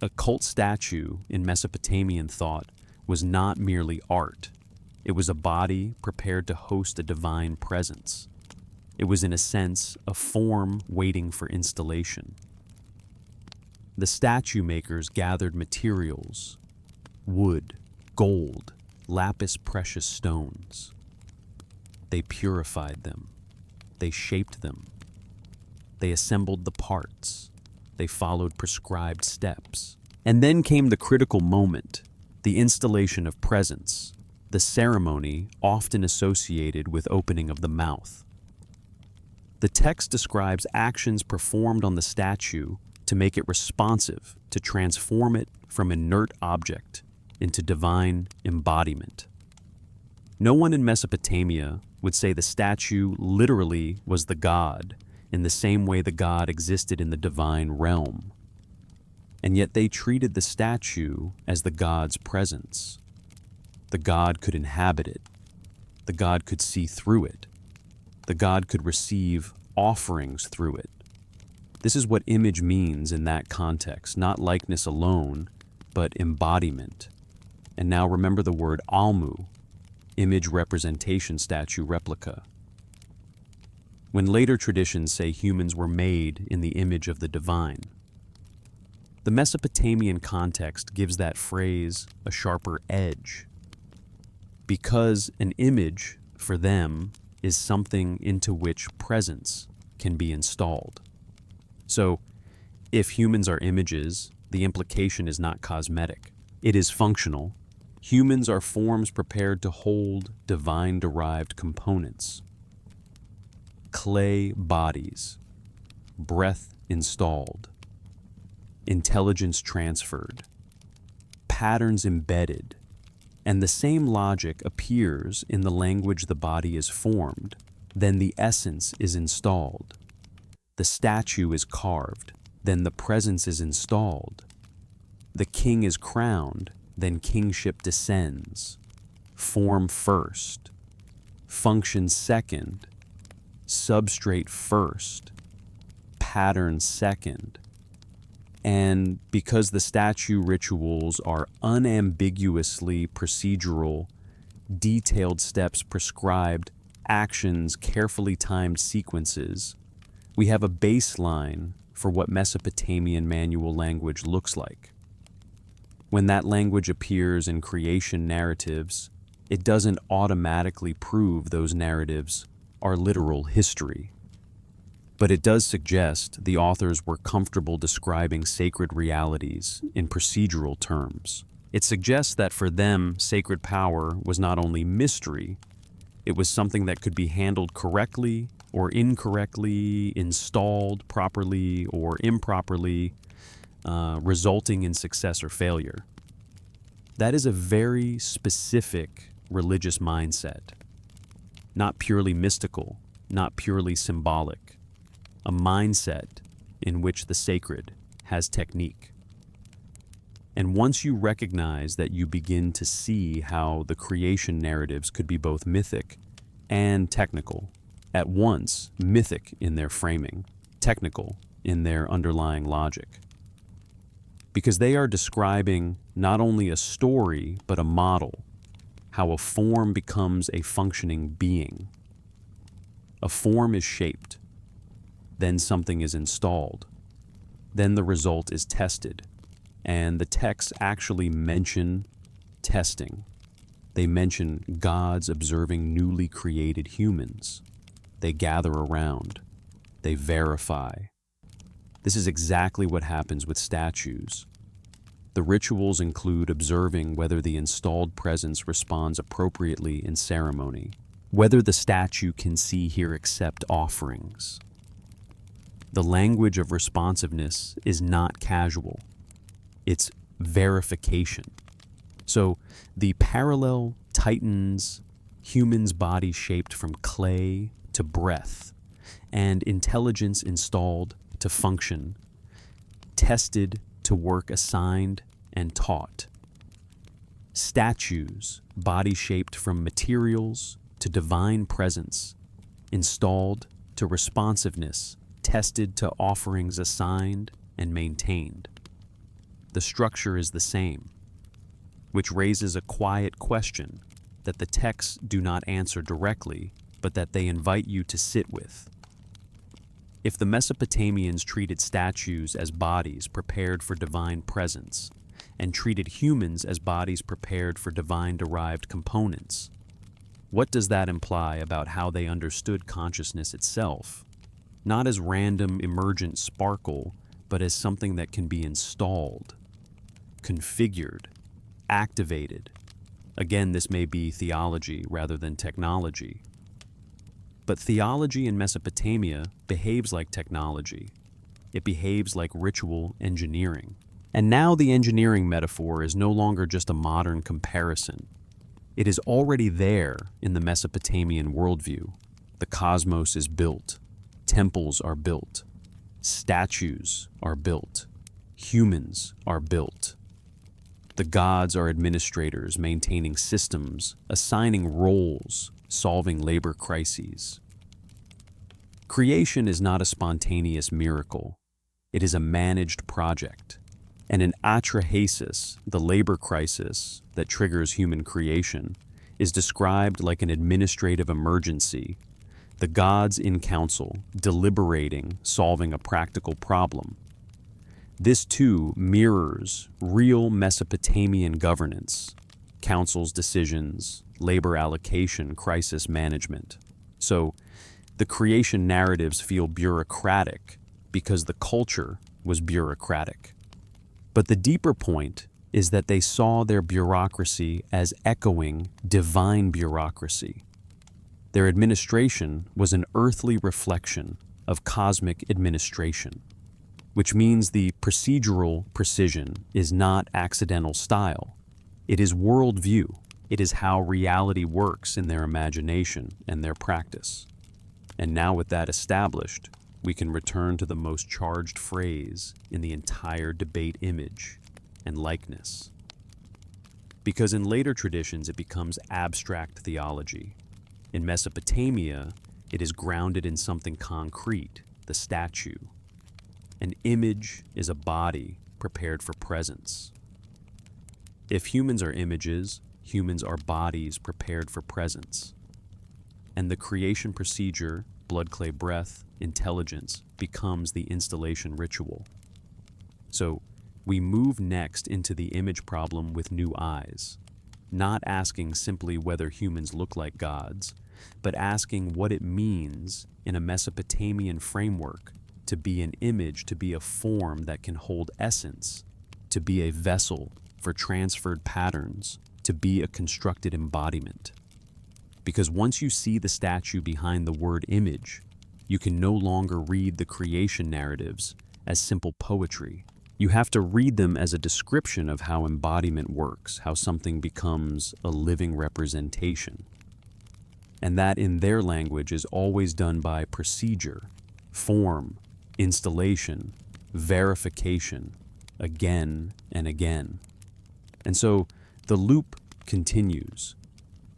A cult statue in Mesopotamian thought was not merely art. It was a body prepared to host a divine presence. It was, in a sense, a form waiting for installation. The statue makers gathered materials: wood, gold, lapis precious stones. They purified them. They shaped them. They assembled the parts. They followed prescribed steps. And then came the critical moment, the installation of presence, the ceremony often associated with opening of the mouth. The text describes actions performed on the statue to make it responsive, to transform it from inert object into divine embodiment. No one in Mesopotamia would say the statue literally was the god, in the same way the god existed in the divine realm. And yet they treated the statue as the god's presence. The god could inhabit it. The god could see through it. The god could receive offerings through it. This is what image means in that context, not likeness alone, but embodiment. And now remember the word almu, image representation statue replica. When later traditions say humans were made in the image of the divine, the Mesopotamian context gives that phrase a sharper edge, because an image, for them, is something into which presence can be installed. So, if humans are images, the implication is not cosmetic. It is functional. Humans are forms prepared to hold divine-derived components. Clay bodies, breath installed, intelligence transferred, patterns embedded, and the same logic appears in the language the body is formed, then the essence is installed. The statue is carved, then the presence is installed. The king is crowned, then kingship descends. Form first, function second, substrate first, pattern second. And because the statue rituals are unambiguously procedural, detailed steps prescribed, actions carefully timed sequences, we have a baseline for what Mesopotamian manual language looks like. When that language appears in creation narratives, it doesn't automatically prove those narratives are literal history. But it does suggest the authors were comfortable describing sacred realities in procedural terms. It suggests that for them, sacred power was not only mystery, it was something that could be handled correctly or incorrectly, installed properly or improperly, resulting in success or failure. That is a very specific religious mindset, not purely mystical, not purely symbolic. A mindset in which the sacred has technique. And once you recognize that, you begin to see how the creation narratives could be both mythic and technical, at once mythic in their framing, technical in their underlying logic. Because they are describing not only a story, but a model, how a form becomes a functioning being. A form is shaped. Then something is installed. Then the result is tested. And the texts actually mention testing. They mention gods observing newly created humans. They gather around. They verify. This is exactly what happens with statues. The rituals include observing whether the installed presence responds appropriately in ceremony, whether the statue can see, hear, accept offerings. The language of responsiveness is not casual. It's verification. So the parallel tightens humans' body shaped from clay to breath, and intelligence installed to function, tested to work assigned and taught. Statues, body shaped from materials to divine presence, installed to responsiveness, tested to offerings assigned and maintained. The structure is the same, which raises a quiet question that the texts do not answer directly, but that they invite you to sit with. If the Mesopotamians treated statues as bodies prepared for divine presence, and treated humans as bodies prepared for divine-derived components, what does that imply about how they understood consciousness itself? Not as random emergent sparkle, but as something that can be installed, configured, activated. Again, this may be theology rather than technology. But theology in Mesopotamia behaves like technology. It behaves like ritual engineering. And now the engineering metaphor is no longer just a modern comparison. It is already there in the Mesopotamian worldview. The cosmos is built. Temples are built. Statues are built. Humans are built. The gods are administrators, maintaining systems, assigning roles, solving labor crises. Creation is not a spontaneous miracle. It is a managed project. And an atrahasis, the labor crisis that triggers human creation, is described like an administrative emergency, the gods in council, deliberating, solving a practical problem. This too mirrors real Mesopotamian governance, council's decisions, labor allocation, crisis management. So the creation narratives feel bureaucratic because the culture was bureaucratic. But the deeper point is that they saw their bureaucracy as echoing divine bureaucracy. Their administration was an earthly reflection of cosmic administration, which means the procedural precision is not accidental style. It is worldview. It is how reality works in their imagination and their practice. And now with that established, we can return to the most charged phrase in the entire debate: image and likeness. Because in later traditions it becomes abstract theology. In Mesopotamia, it is grounded in something concrete, the statue. An image is a body prepared for presence. If humans are images, humans are bodies prepared for presence. And the creation procedure, blood, clay, breath, intelligence, becomes the installation ritual. So we move next into the image problem with new eyes, not asking simply whether humans look like gods, but asking what it means in a Mesopotamian framework to be an image, to be a form that can hold essence, to be a vessel for transferred patterns, to be a constructed embodiment. Because once you see the statue behind the word image, you can no longer read the creation narratives as simple poetry. You have to read them as a description of how embodiment works, how something becomes a living representation. And that in their language is always done by procedure, form, installation, verification, again and again. And so the loop continues.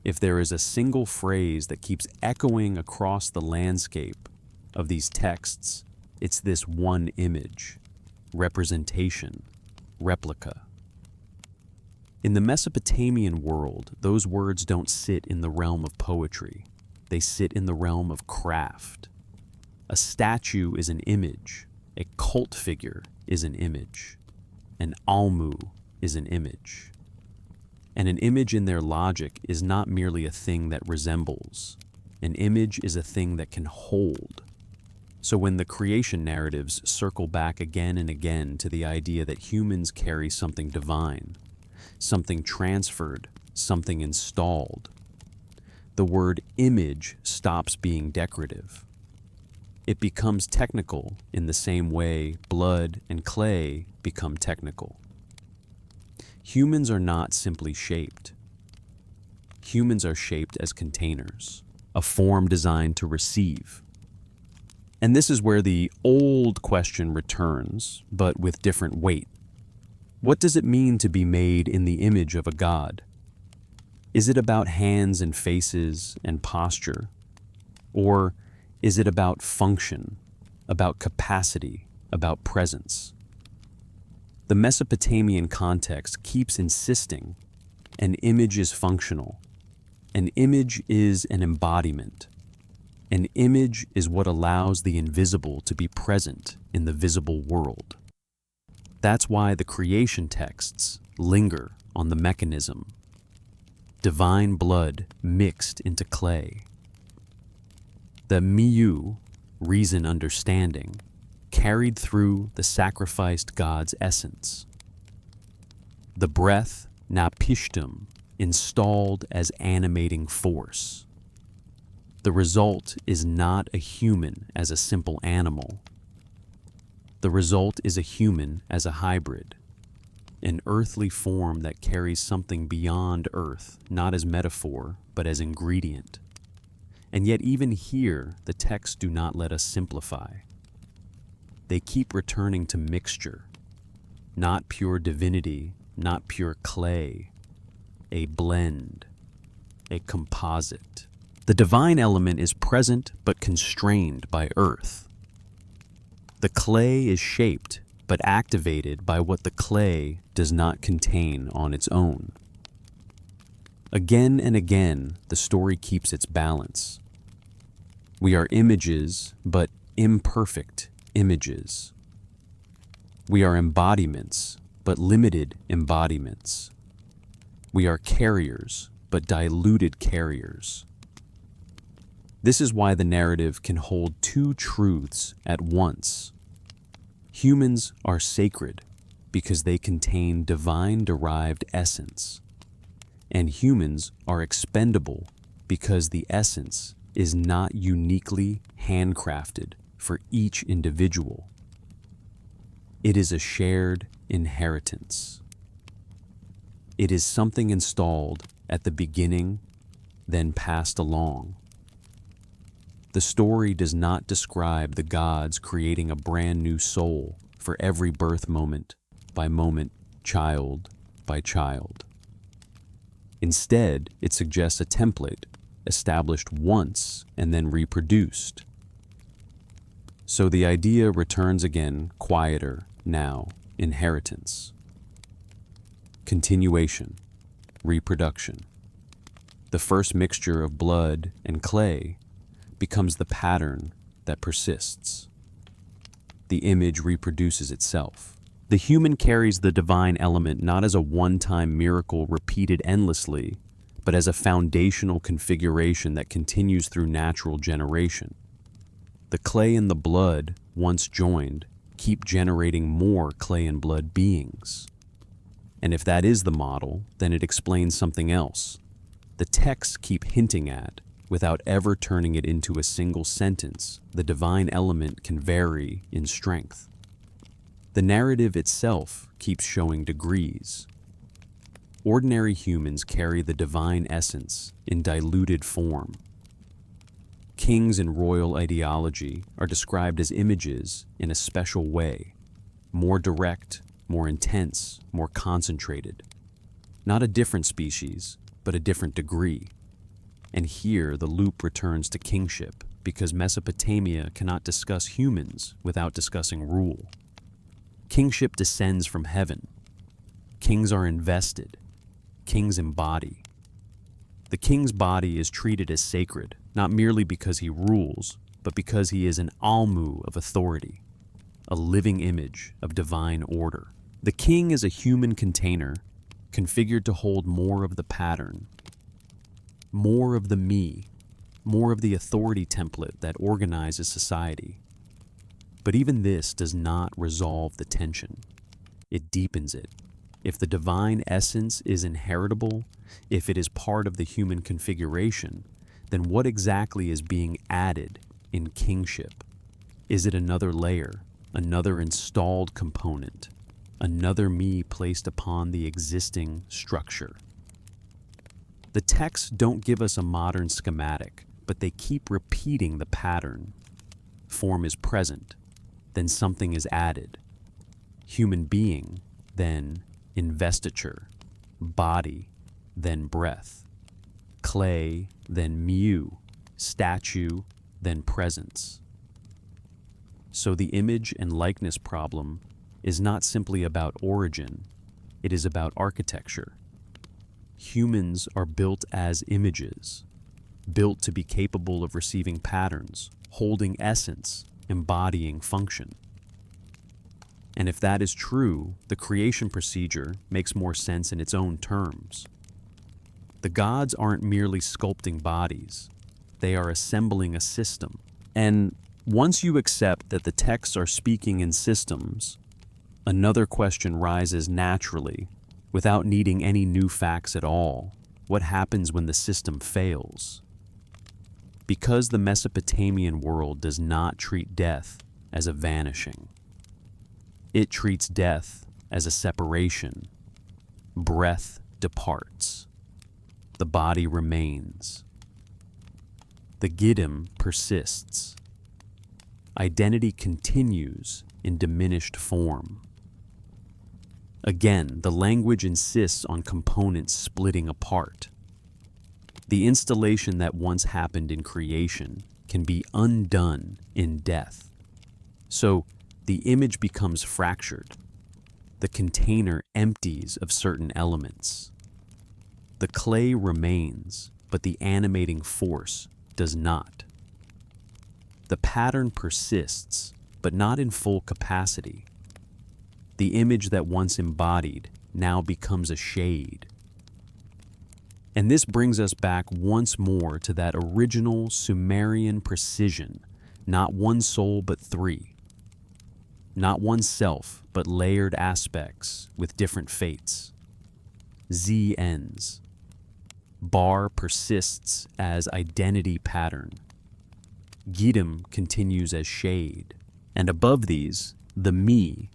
If there is a single phrase that keeps echoing across the landscape of these texts, it's this one image, representation, replica. In the Mesopotamian world, those words don't sit in the realm of poetry. They sit in the realm of craft. A statue is an image. A cult figure is an image. An almu is an image. And an image in their logic is not merely a thing that resembles. An image is a thing that can hold. So when the creation narratives circle back again and again to the idea that humans carry something divine, something transferred, something installed, the word image stops being decorative. It becomes technical in the same way blood and clay become technical. Humans are not simply shaped. Humans are shaped as containers, a form designed to receive. And this is where the old question returns, but with different weight. What does it mean to be made in the image of a god? Is it about hands and faces and posture? Or is it about function, about capacity, about presence? The Mesopotamian context keeps insisting an image is functional. An image is an embodiment. An image is what allows the invisible to be present in the visible world. That's why the creation texts linger on the mechanism. Divine blood mixed into clay. The miyu, reason understanding, carried through the sacrificed God's essence. The breath, napishtim, installed as animating force. The result is not a human as a simple animal. The result is a human as a hybrid, an earthly form that carries something beyond earth, not as metaphor, but as ingredient. And yet even here, the texts do not let us simplify. They keep returning to mixture, not pure divinity, not pure clay, a blend, a composite. The divine element is present but constrained by earth. The clay is shaped but activated by what the clay does not contain on its own. Again and again, the story keeps its balance. We are images, but imperfect images. We are embodiments, but limited embodiments. We are carriers, but diluted carriers. This is why the narrative can hold two truths at once. Humans are sacred because they contain divine-derived essence, and humans are expendable because the essence is not uniquely handcrafted for each individual. It is a shared inheritance. It is something installed at the beginning, then passed along. The story does not describe the gods creating a brand new soul for every birth moment by moment, child by child. Instead, it suggests a template established once and then reproduced. So the idea returns again, quieter now, inheritance, continuation, reproduction. The first mixture of blood and clay becomes the pattern that persists. The image reproduces itself. The human carries the divine element not as a one-time miracle repeated endlessly, but as a foundational configuration that continues through natural generation. The clay and the blood, once joined, keep generating more clay and blood beings. And if that is the model, then it explains something else. The texts keep hinting at, without ever turning it into a single sentence, the divine element can vary in strength. The narrative itself keeps showing degrees. Ordinary humans carry the divine essence in diluted form. Kings in royal ideology are described as images in a special way, more direct, more intense, more concentrated. Not a different species, but a different degree. And here the loop returns to kingship, because Mesopotamia cannot discuss humans without discussing rule. Kingship descends from heaven. Kings are invested. Kings embody. The king's body is treated as sacred, not merely because he rules, but because he is an almu of authority, a living image of divine order. The king is a human container, configured to hold more of the pattern, more of the me, more of the authority template that organizes society. But even this does not resolve the tension. It deepens it. If the divine essence is inheritable, if it is part of the human configuration, then what exactly is being added in kingship? Is it another layer, another installed component, another me placed upon the existing structure? The texts don't give us a modern schematic, but they keep repeating the pattern. Form is present, then something is added. Human being, then investiture. Body, then breath. Clay, then mu. Statue, then presence. So the image and likeness problem is not simply about origin, it is about architecture. Humans are built as images, built to be capable of receiving patterns, holding essence, embodying function. And if that is true, the creation procedure makes more sense in its own terms. The gods aren't merely sculpting bodies, they are assembling a system. And once you accept that the texts are speaking in systems, another question rises naturally, without needing any new facts at all. What happens when the system fails? Because the Mesopotamian world does not treat death as a vanishing. It treats death as a separation. Breath departs. The body remains. The Giddim persists. Identity continues in diminished form. Again, the language insists on components splitting apart. The installation that once happened in creation can be undone in death. So, the image becomes fractured. The container empties of certain elements. The clay remains, but the animating force does not. The pattern persists, but not in full capacity. The image that once embodied now becomes a shade. And this brings us back once more to that original Sumerian precision, not one soul but three. Not one self, but layered aspects with different fates. Z ends. Bar persists as identity pattern. Giddim continues as shade. And above these, the me,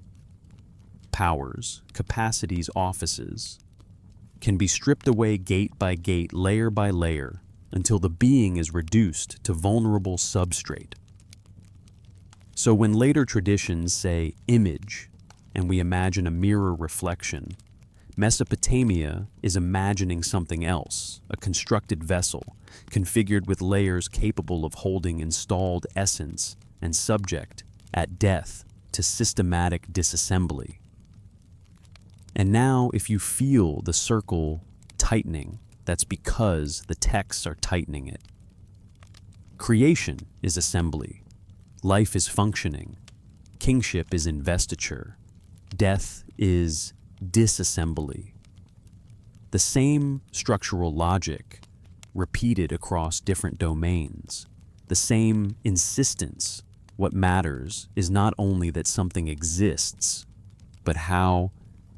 powers, capacities, offices, can be stripped away gate by gate, layer by layer, until the being is reduced to vulnerable substrate. So when later traditions say image, and we imagine a mirror reflection, Mesopotamia is imagining something else, a constructed vessel, configured with layers capable of holding installed essence and subject at death to systematic disassembly. And now, if you feel the circle tightening, that's because the texts are tightening it. Creation is assembly. Life is functioning. Kingship is investiture. Death is disassembly. The same structural logic repeated across different domains. The same insistence. What matters is not only that something exists, but how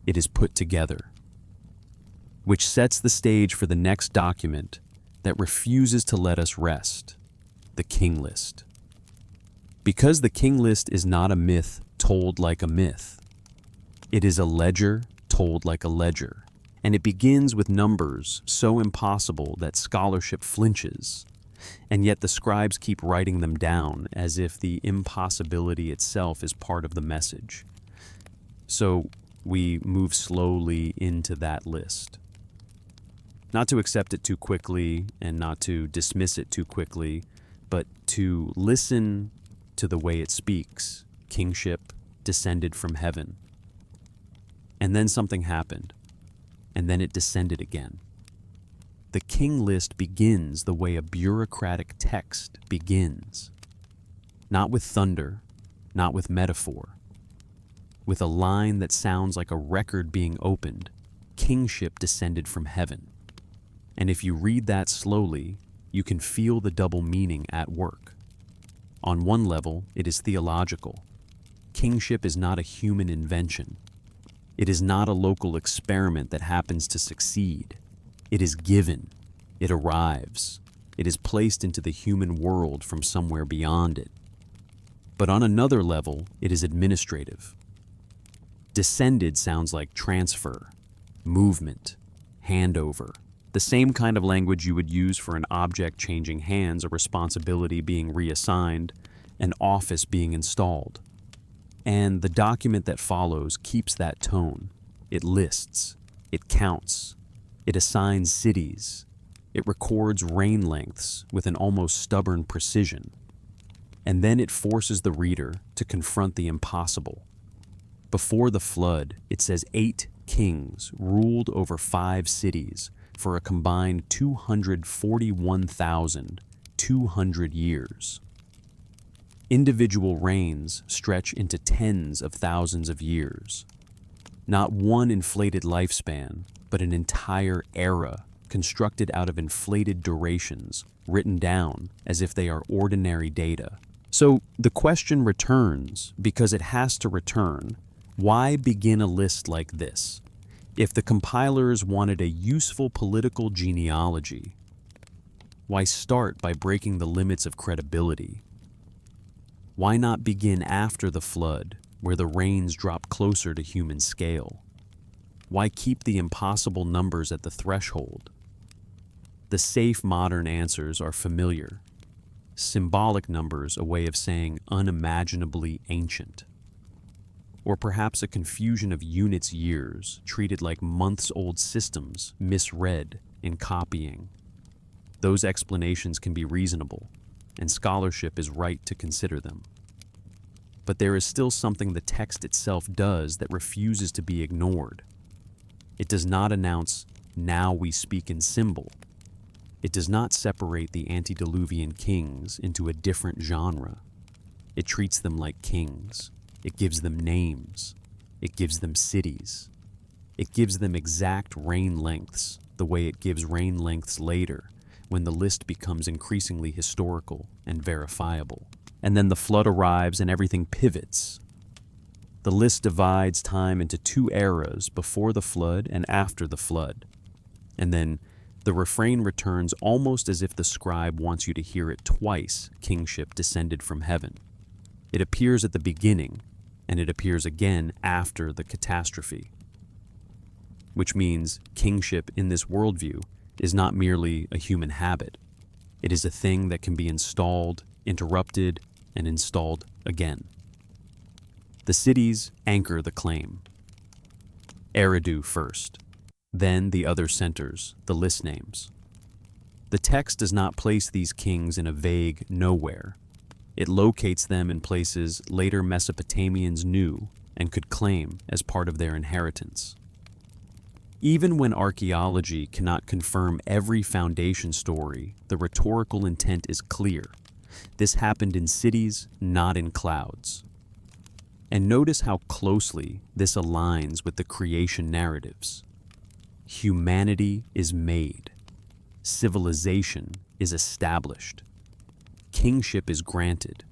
it is put together. Which sets the stage for the next document that refuses to let us rest, the King List. Because the King List is not a myth told like a myth. It is a ledger told like a ledger, and it begins with numbers so impossible that scholarship flinches, and yet the scribes keep writing them down as if the impossibility itself is part of the message. So we move slowly into that list. Not to accept it too quickly and not to dismiss it too quickly, but to listen to the way it speaks. Kingship descended from heaven. And then something happened, and then it descended again. The King List begins the way a bureaucratic text begins. Not with thunder, not with metaphor. With a line that sounds like a record being opened, kingship descended from heaven. And if you read that slowly, you can feel the double meaning at work. On one level, it is theological. Kingship is not a human invention. It is not a local experiment that happens to succeed. It is given. It arrives. It is placed into the human world from somewhere beyond it. But on another level, it is administrative. Descended sounds like transfer, movement, handover. The same kind of language you would use for an object changing hands, a responsibility being reassigned, an office being installed. And the document that follows keeps that tone. It lists, it counts, it assigns cities, it records reign lengths with an almost stubborn precision. And then it forces the reader to confront the impossible. Before the flood, it says 8 kings ruled over 5 cities for a combined 241,200 years. Individual reigns stretch into tens of thousands of years. Not one inflated lifespan, but an entire era constructed out of inflated durations, written down as if they are ordinary data. So the question returns, because it has to return, why begin a list like this? If the compilers wanted a useful political genealogy, why start by breaking the limits of credibility? Why not begin after the flood, where the rains drop closer to human scale? Why keep the impossible numbers at the threshold? The safe modern answers are familiar. Symbolic numbers, a way of saying unimaginably ancient. Or perhaps a confusion of units years, treated like months-old systems, misread in copying. Those explanations can be reasonable, and scholarship is right to consider them. But there is still something the text itself does that refuses to be ignored. It does not announce, "Now we speak in symbol." It does not separate the antediluvian kings into a different genre. It treats them like kings. It gives them names. It gives them cities. It gives them exact reign lengths, the way it gives reign lengths later, when the list becomes increasingly historical and verifiable. And then the flood arrives and everything pivots. The list divides time into 2 eras, before the flood and after the flood. And then the refrain returns almost as if the scribe wants you to hear it twice: kingship descended from heaven. It appears at the beginning, and it appears again after the catastrophe. Which means kingship in this worldview is not merely a human habit. It is a thing that can be installed, interrupted, and installed again. The cities anchor the claim. Eridu first, then the other centers, the list names. The text does not place these kings in a vague nowhere. It locates them in places later Mesopotamians knew and could claim as part of their inheritance. Even when archaeology cannot confirm every foundation story, the rhetorical intent is clear. This happened in cities, not in clouds. And notice how closely this aligns with the creation narratives. Humanity is made. Civilization is established. Kingship is granted.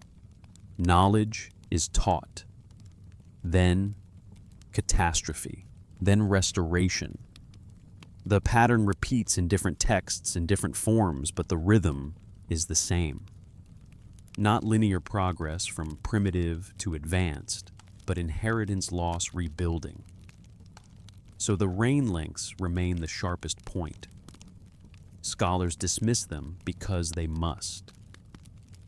Knowledge is taught. Then catastrophe. Then restoration. The pattern repeats in different texts in different forms, but the rhythm is the same. Not linear progress from primitive to advanced, but inheritance loss rebuilding. So the reign lengths remain the sharpest point. Scholars dismiss them because they must.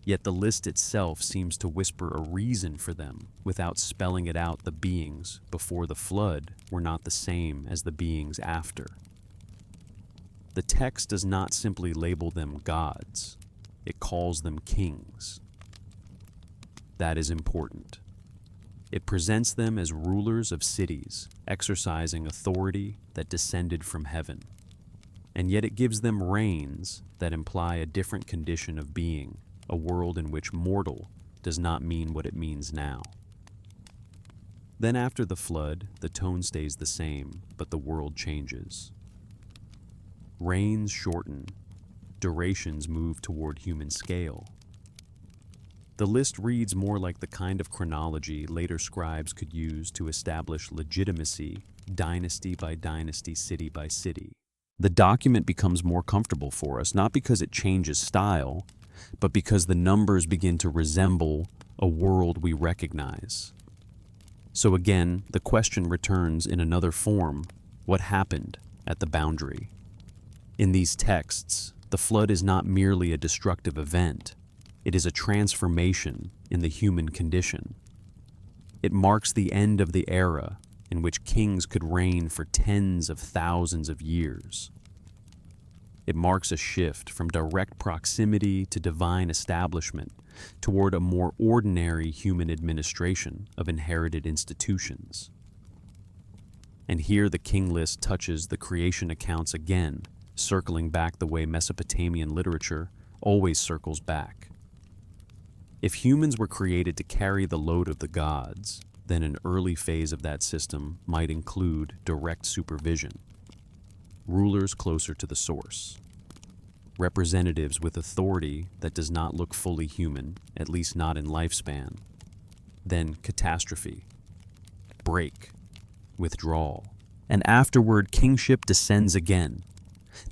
Yet the list itself seems to whisper a reason for them without spelling it out. The beings before the flood were not the same as the beings after. The text does not simply label them gods, it calls them kings. That is important. It presents them as rulers of cities, exercising authority that descended from heaven. And yet it gives them reigns that imply a different condition of being, a world in which mortal does not mean what it means now. Then after the flood, the tone stays the same, but the world changes. Reigns shorten, durations move toward human scale. The list reads more like the kind of chronology later scribes could use to establish legitimacy, dynasty by dynasty, city by city. The document becomes more comfortable for us, not because it changes style, but because the numbers begin to resemble a world we recognize. So again, the question returns in another form: what happened at the boundary? In these texts, the flood is not merely a destructive event. It is a transformation in the human condition. It marks the end of the era in which kings could reign for tens of thousands of years. It marks a shift from direct proximity to divine establishment toward a more ordinary human administration of inherited institutions. And here the king list touches the creation accounts again, circling back the way Mesopotamian literature always circles back. If humans were created to carry the load of the gods, then an early phase of that system might include direct supervision, rulers closer to the source, representatives with authority that does not look fully human, at least not in lifespan, then catastrophe, break, withdrawal, and afterward kingship descends again.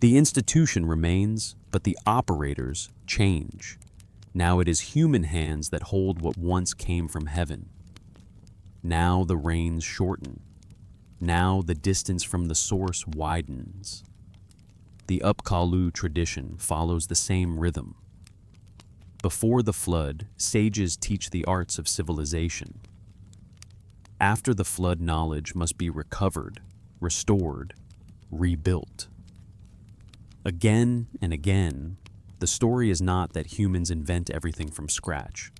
The institution remains, but the operators change. Now it is human hands that hold what once came from heaven. Now the reigns shorten. Now the distance from the source widens. The Upkalu tradition follows the same rhythm. Before the flood, sages teach the arts of civilization. After the flood, knowledge must be recovered, restored, rebuilt. Again and again, the story is not that humans invent everything from scratch.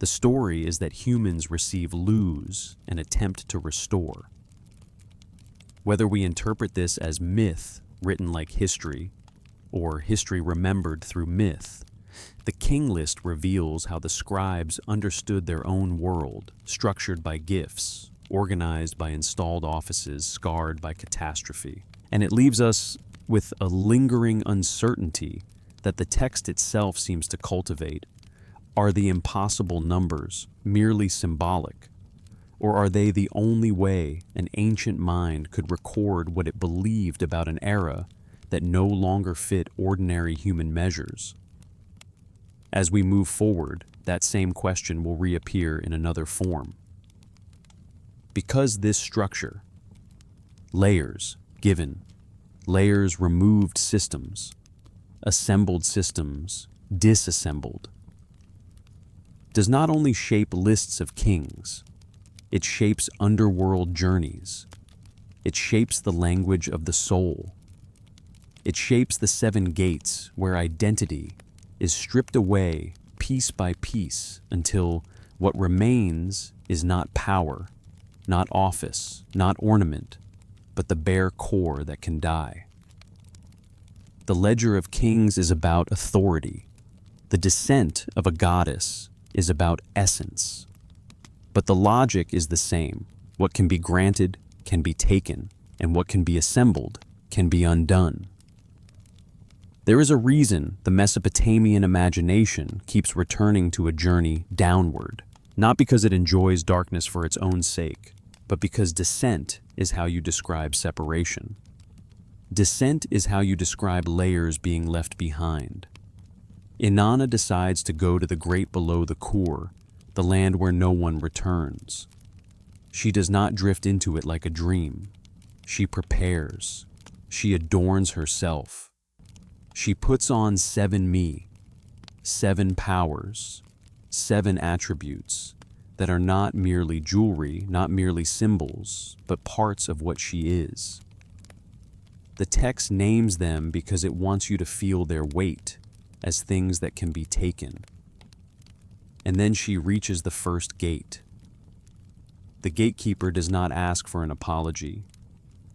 The story is that humans receive, lose, and attempt to restore. Whether we interpret this as myth written like history, or history remembered through myth, the king list reveals how the scribes understood their own world, structured by gifts, organized by installed offices, scarred by catastrophe. And it leaves us with a lingering uncertainty that the text itself seems to cultivate. Are the impossible numbers merely symbolic, or are they the only way an ancient mind could record what it believed about an era that no longer fit ordinary human measures? As we move forward, that same question will reappear in another form. Because this structure, layers given, layers removed systems, assembled systems disassembled, does not only shape lists of kings, it shapes underworld journeys. It shapes the language of the soul. It shapes the seven gates where identity is stripped away piece by piece until what remains is not power, not office, not ornament, but the bare core that can die. The Ledger of Kings is about authority. The descent of a goddess is about essence. But the logic is the same. What can be granted can be taken, and what can be assembled can be undone. There is a reason the Mesopotamian imagination keeps returning to a journey downward, not because it enjoys darkness for its own sake, but because descent is how you describe separation. Descent is how you describe layers being left behind. Inanna decides to go to the great below the core, the land where no one returns. She does not drift into it like a dream. She prepares. She adorns herself. She puts on 7 me, 7 powers, 7 attributes that are not merely jewelry, not merely symbols, but parts of what she is. The text names them because it wants you to feel their weight as things that can be taken. And then she reaches the first gate. The gatekeeper does not ask for an apology.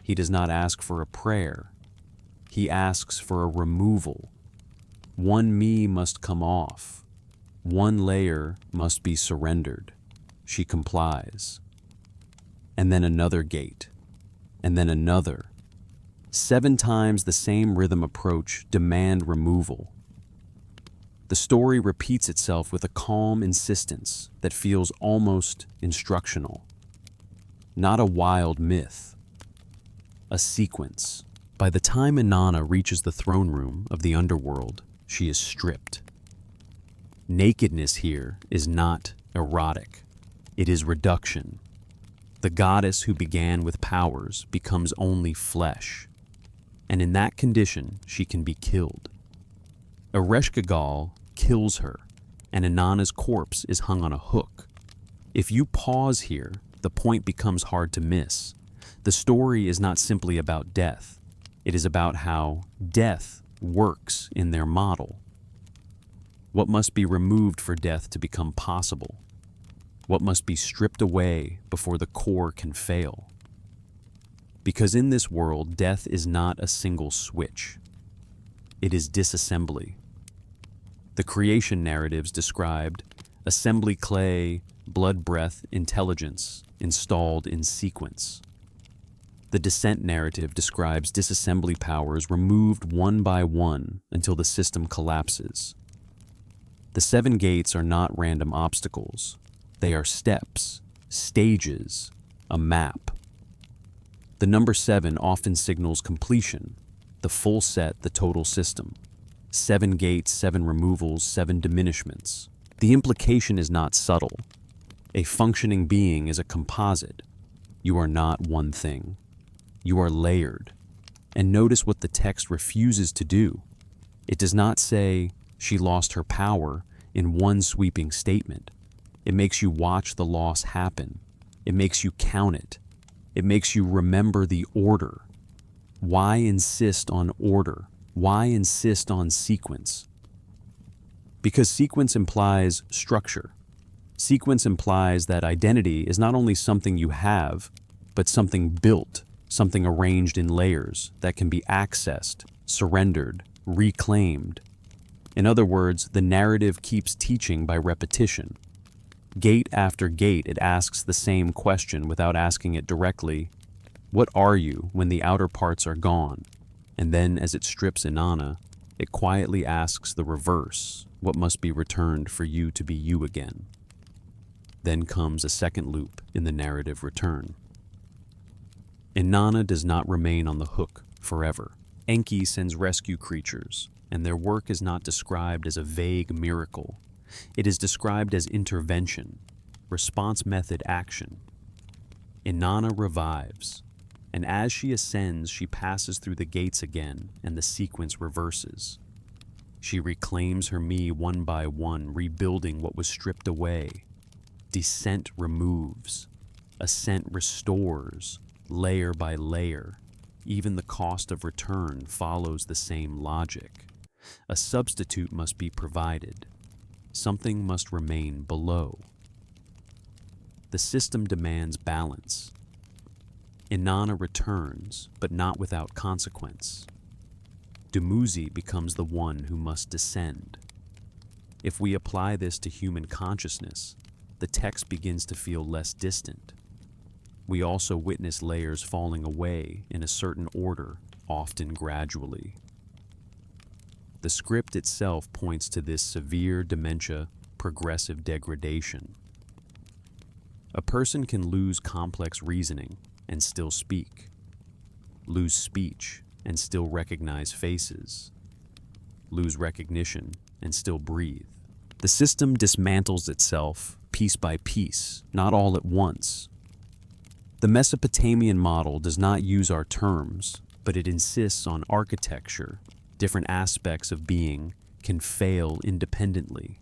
He does not ask for a prayer. He asks for a removal. 1 me must come off. 1 layer must be surrendered. She complies. And then another gate. And then another. 7 times the same rhythm approach demand removal. The story repeats itself with a calm insistence that feels almost instructional. Not a wild myth. A sequence. By the time Inanna reaches the throne room of the underworld, she is stripped. Nakedness here is not erotic. It is reduction. The goddess who began with powers becomes only flesh. And in that condition, she can be killed. Ereshkigal kills her, and Inanna's corpse is hung on a hook. If you pause here, the point becomes hard to miss. The story is not simply about death. It is about how death works in their model. What must be removed for death to become possible? What must be stripped away before the core can fail? Because in this world, death is not a single switch. It is disassembly. The creation narratives described assembly clay, blood breath, intelligence, installed in sequence. The descent narrative describes disassembly powers removed one by one until the system collapses. The 7 gates are not random obstacles. They are steps, stages, a map. The number 7 often signals completion, the full set, the total system. 7 gates, 7 removals, 7 diminishments. The implication is not subtle. A functioning being is a composite. You are not one thing. You are layered. And notice what the text refuses to do. It does not say she lost her power in one sweeping statement. It makes you watch the loss happen. It makes you count it. It makes you remember the order. Why insist on order? Why insist on sequence? Because sequence implies structure. Sequence implies that identity is not only something you have, but something built, something arranged in layers that can be accessed, surrendered, reclaimed. In other words, the narrative keeps teaching by repetition. Gate after gate, it asks the same question without asking it directly. What are you when the outer parts are gone? And then, as it strips Inanna, it quietly asks the reverse. What must be returned for you to be you again? Then comes a second loop in the narrative return. Inanna does not remain on the hook forever. Enki sends rescue creatures, and their work is not described as a vague miracle. It is described as intervention, response method action. Inanna revives, and as she ascends, she passes through the gates again, and the sequence reverses. She reclaims her me one by one, rebuilding what was stripped away. Descent removes, ascent restores, layer by layer. Even the cost of return follows the same logic. A substitute must be provided. Something must remain below. The system demands balance. Inanna returns, but not without consequence. Dumuzi becomes the one who must descend. If we apply this to human consciousness, the text begins to feel less distant. We also witness layers falling away in a certain order, often gradually. The script itself points to this severe dementia, progressive degradation. A person can lose complex reasoning and still speak, lose speech and still recognize faces, lose recognition and still breathe. The system dismantles itself piece by piece, not all at once. The Mesopotamian model does not use our terms, but it insists on architecture. Different aspects of being can fail independently.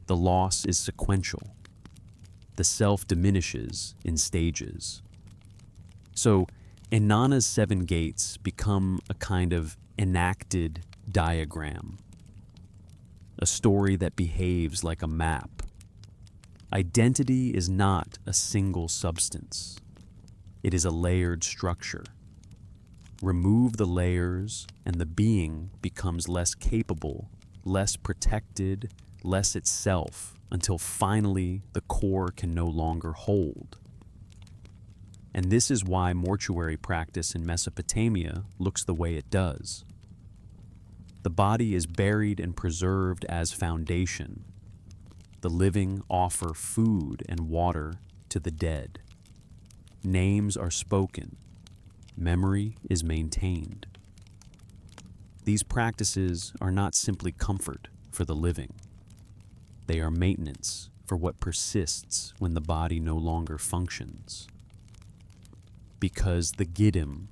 The loss is sequential. The self diminishes in stages. So, Inanna's 7 gates become a kind of enacted diagram, a story that behaves like a map. Identity is not a single substance. It is a layered structure. Remove the layers, and the being becomes less capable, less protected, less itself, until finally the core can no longer hold. And this is why mortuary practice in Mesopotamia looks the way it does. The body is buried and preserved as foundation. The living offer food and water to the dead. Names are spoken. Memory is maintained. These practices are not simply comfort for the living. They are maintenance for what persists when the body no longer functions. Because the Giddim,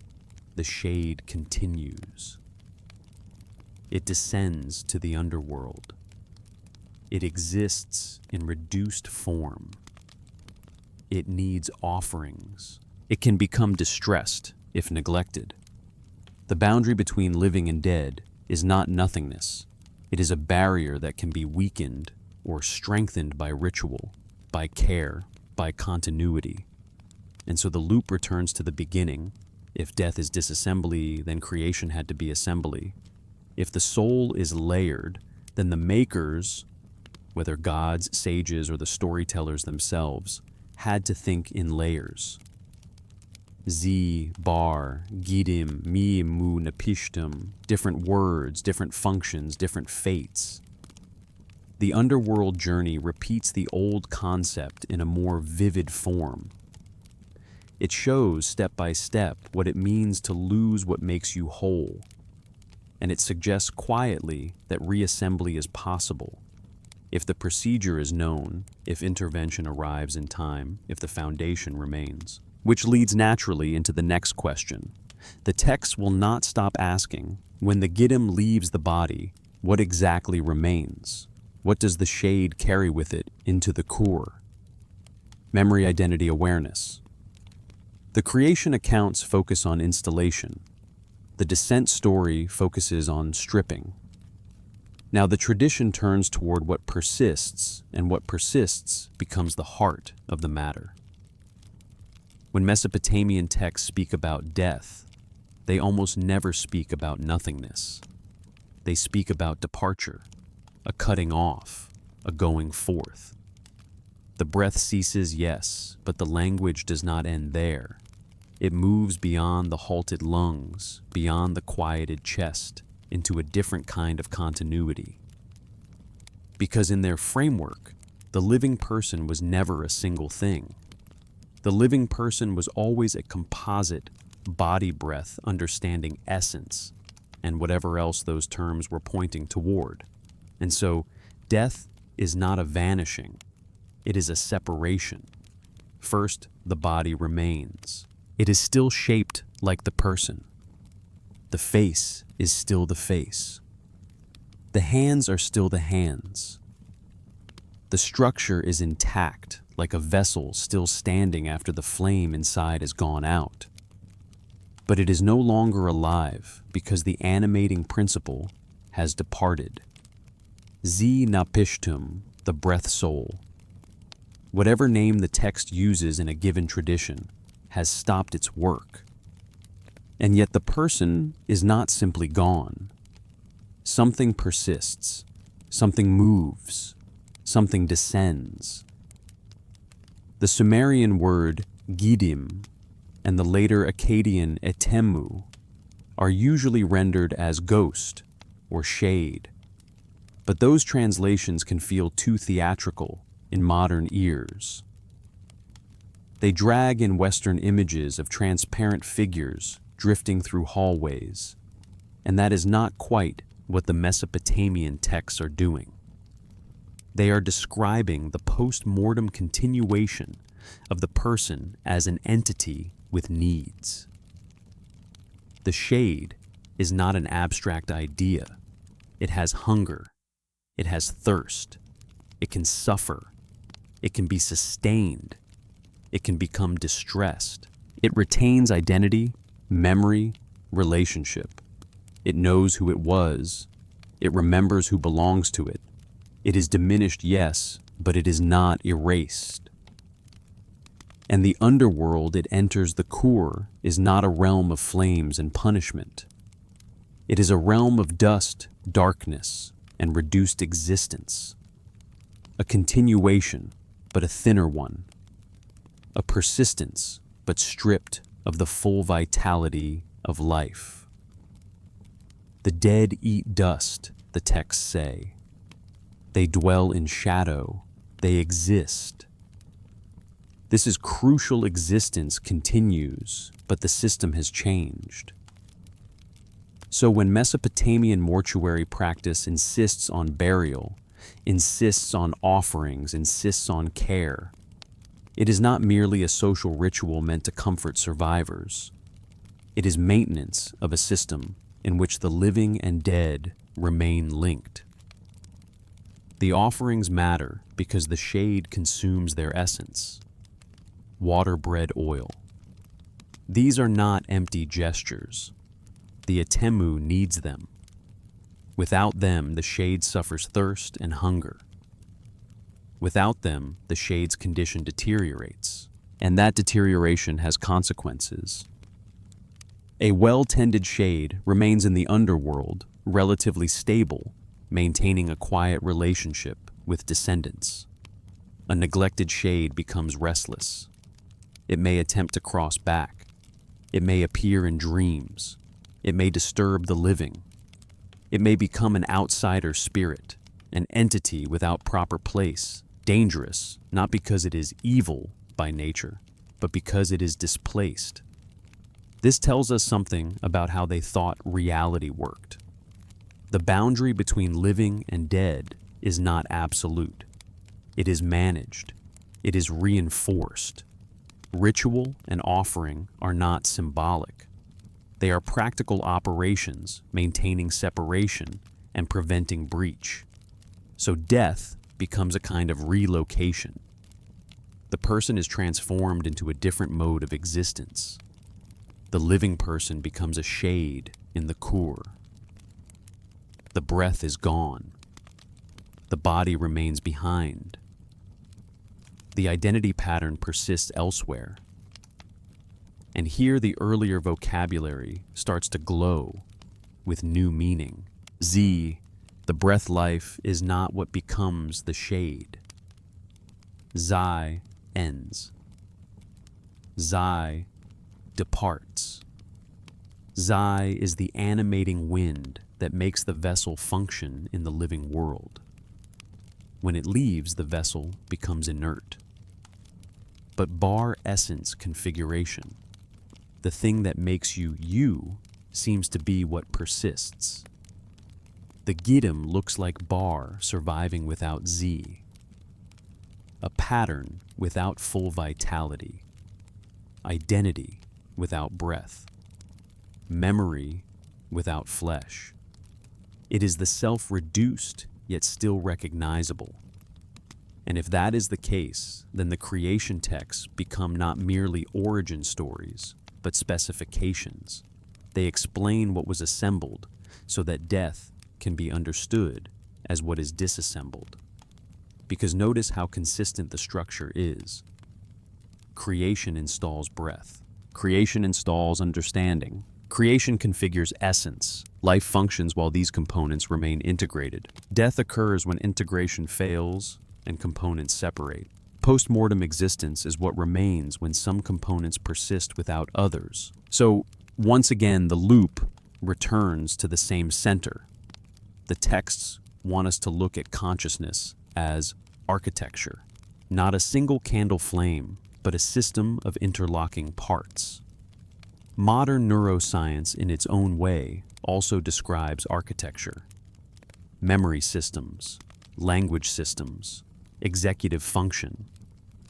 the shade, continues. It descends to the underworld. It exists in reduced form. It needs offerings. It can become distressed if neglected. The boundary between living and dead is not nothingness. It is a barrier that can be weakened or strengthened by ritual, by care, by continuity. And so the loop returns to the beginning. If death is disassembly, then creation had to be assembly. If the soul is layered, then the makers, whether gods, sages, or the storytellers themselves, had to think in layers. Z, bar, gidim, mi, mu, napishtim, different words, different functions, different fates. The underworld journey repeats the old concept in a more vivid form. It shows step by step what it means to lose what makes you whole. And it suggests quietly that reassembly is possible. If the procedure is known, if intervention arrives in time, if the foundation remains. Which leads naturally into the next question. The text will not stop asking, when the Giddim leaves the body, what exactly remains? What does the shade carry with it into the core? Memory, identity, awareness. The creation accounts focus on installation. The descent story focuses on stripping. Now the tradition turns toward what persists, and what persists becomes the heart of the matter. When Mesopotamian texts speak about death, they almost never speak about nothingness. They speak about departure, a cutting off, a going forth. The breath ceases, yes, but the language does not end there. It moves beyond the halted lungs, beyond the quieted chest, into a different kind of continuity. Because in their framework, the living person was never a single thing. The living person was always a composite, body breath understanding essence, and whatever else those terms were pointing toward. And so, death is not a vanishing, it is a separation. First, the body remains. It is still shaped like the person. The face is still the face. The hands are still the hands. The structure is intact, like a vessel still standing after the flame inside has gone out. But it is no longer alive because the animating principle has departed. Zi napishtum, the breath soul. Whatever name the text uses in a given tradition has stopped its work. And yet the person is not simply gone. Something persists, something moves, something descends. The Sumerian word gidim and the later Akkadian etemu are usually rendered as ghost or shade, but those translations can feel too theatrical in modern ears. They drag in Western images of transparent figures drifting through hallways, and that is not quite what the Mesopotamian texts are doing. They are describing the post-mortem continuation of the person as an entity with needs. The shade is not an abstract idea. It has hunger. It has thirst. It can suffer. It can be sustained. It can become distressed. It retains identity, memory, relationship. It knows who it was. It remembers who belongs to it. It is diminished, yes, but it is not erased. And the underworld it enters, the core, is not a realm of flames and punishment. It is a realm of dust, darkness, and reduced existence. A continuation, but a thinner one. A persistence, but stripped of the full vitality of life. The dead eat dust, the texts say. They dwell in shadow. They exist. This is crucial. Existence continues, but the system has changed. So when Mesopotamian mortuary practice insists on burial, insists on offerings, insists on care, it is not merely a social ritual meant to comfort survivors. It is maintenance of a system in which the living and dead remain linked. The offerings matter because the shade consumes their essence. Water-bred oil. These are not empty gestures. The Atemu needs them. Without them, the shade suffers thirst and hunger. Without them, the shade's condition deteriorates, and that deterioration has consequences. A well-tended shade remains in the underworld, relatively stable, maintaining a quiet relationship with descendants. A neglected shade becomes restless. It may attempt to cross back. It may appear in dreams. It may disturb the living. It may become an outsider spirit, an entity without proper place, dangerous, not because it is evil by nature, but because it is displaced. This tells us something about how they thought reality worked. The boundary between living and dead is not absolute. It is managed. It is reinforced. Ritual and offering are not symbolic. They are practical operations maintaining separation and preventing breach. So death becomes a kind of relocation. The person is transformed into a different mode of existence. The living person becomes a shade in the core. The breath is gone. The body remains behind. The identity pattern persists elsewhere. And here the earlier vocabulary starts to glow with new meaning. Z, the breath life, is not what becomes the shade. Zai ends. Zai departs. Zai is the animating wind that makes the vessel function in the living world. When it leaves, the vessel becomes inert. But bar essence configuration, the thing that makes you you, seems to be what persists. The Gidim looks like bar surviving without Z. A pattern without full vitality. Identity without breath. Memory without flesh. It is the self reduced, yet still recognizable. And if that is the case, then the creation texts become not merely origin stories, but specifications. They explain what was assembled so that death can be understood as what is disassembled. Because notice how consistent the structure is. Creation installs breath. Creation installs understanding. Creation configures essence. Life functions while these components remain integrated. Death occurs when integration fails and components separate. Post-mortem existence is what remains when some components persist without others. So, once again, the loop returns to the same center. The texts want us to look at consciousness as architecture, not a single candle flame, but a system of interlocking parts. Modern neuroscience, in its own way, also describes architecture. Memory systems, language systems, executive function,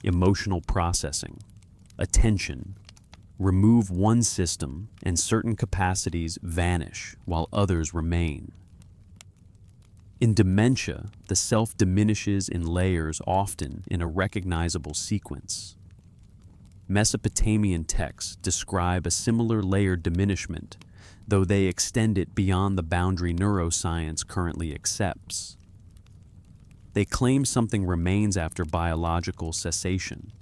emotional processing, attention. Remove one system and certain capacities vanish while others remain. In dementia, the self diminishes in layers, often in a recognizable sequence. Mesopotamian texts describe a similar layered diminishment, though they extend it beyond the boundary neuroscience currently accepts. They claim something remains after biological cessation.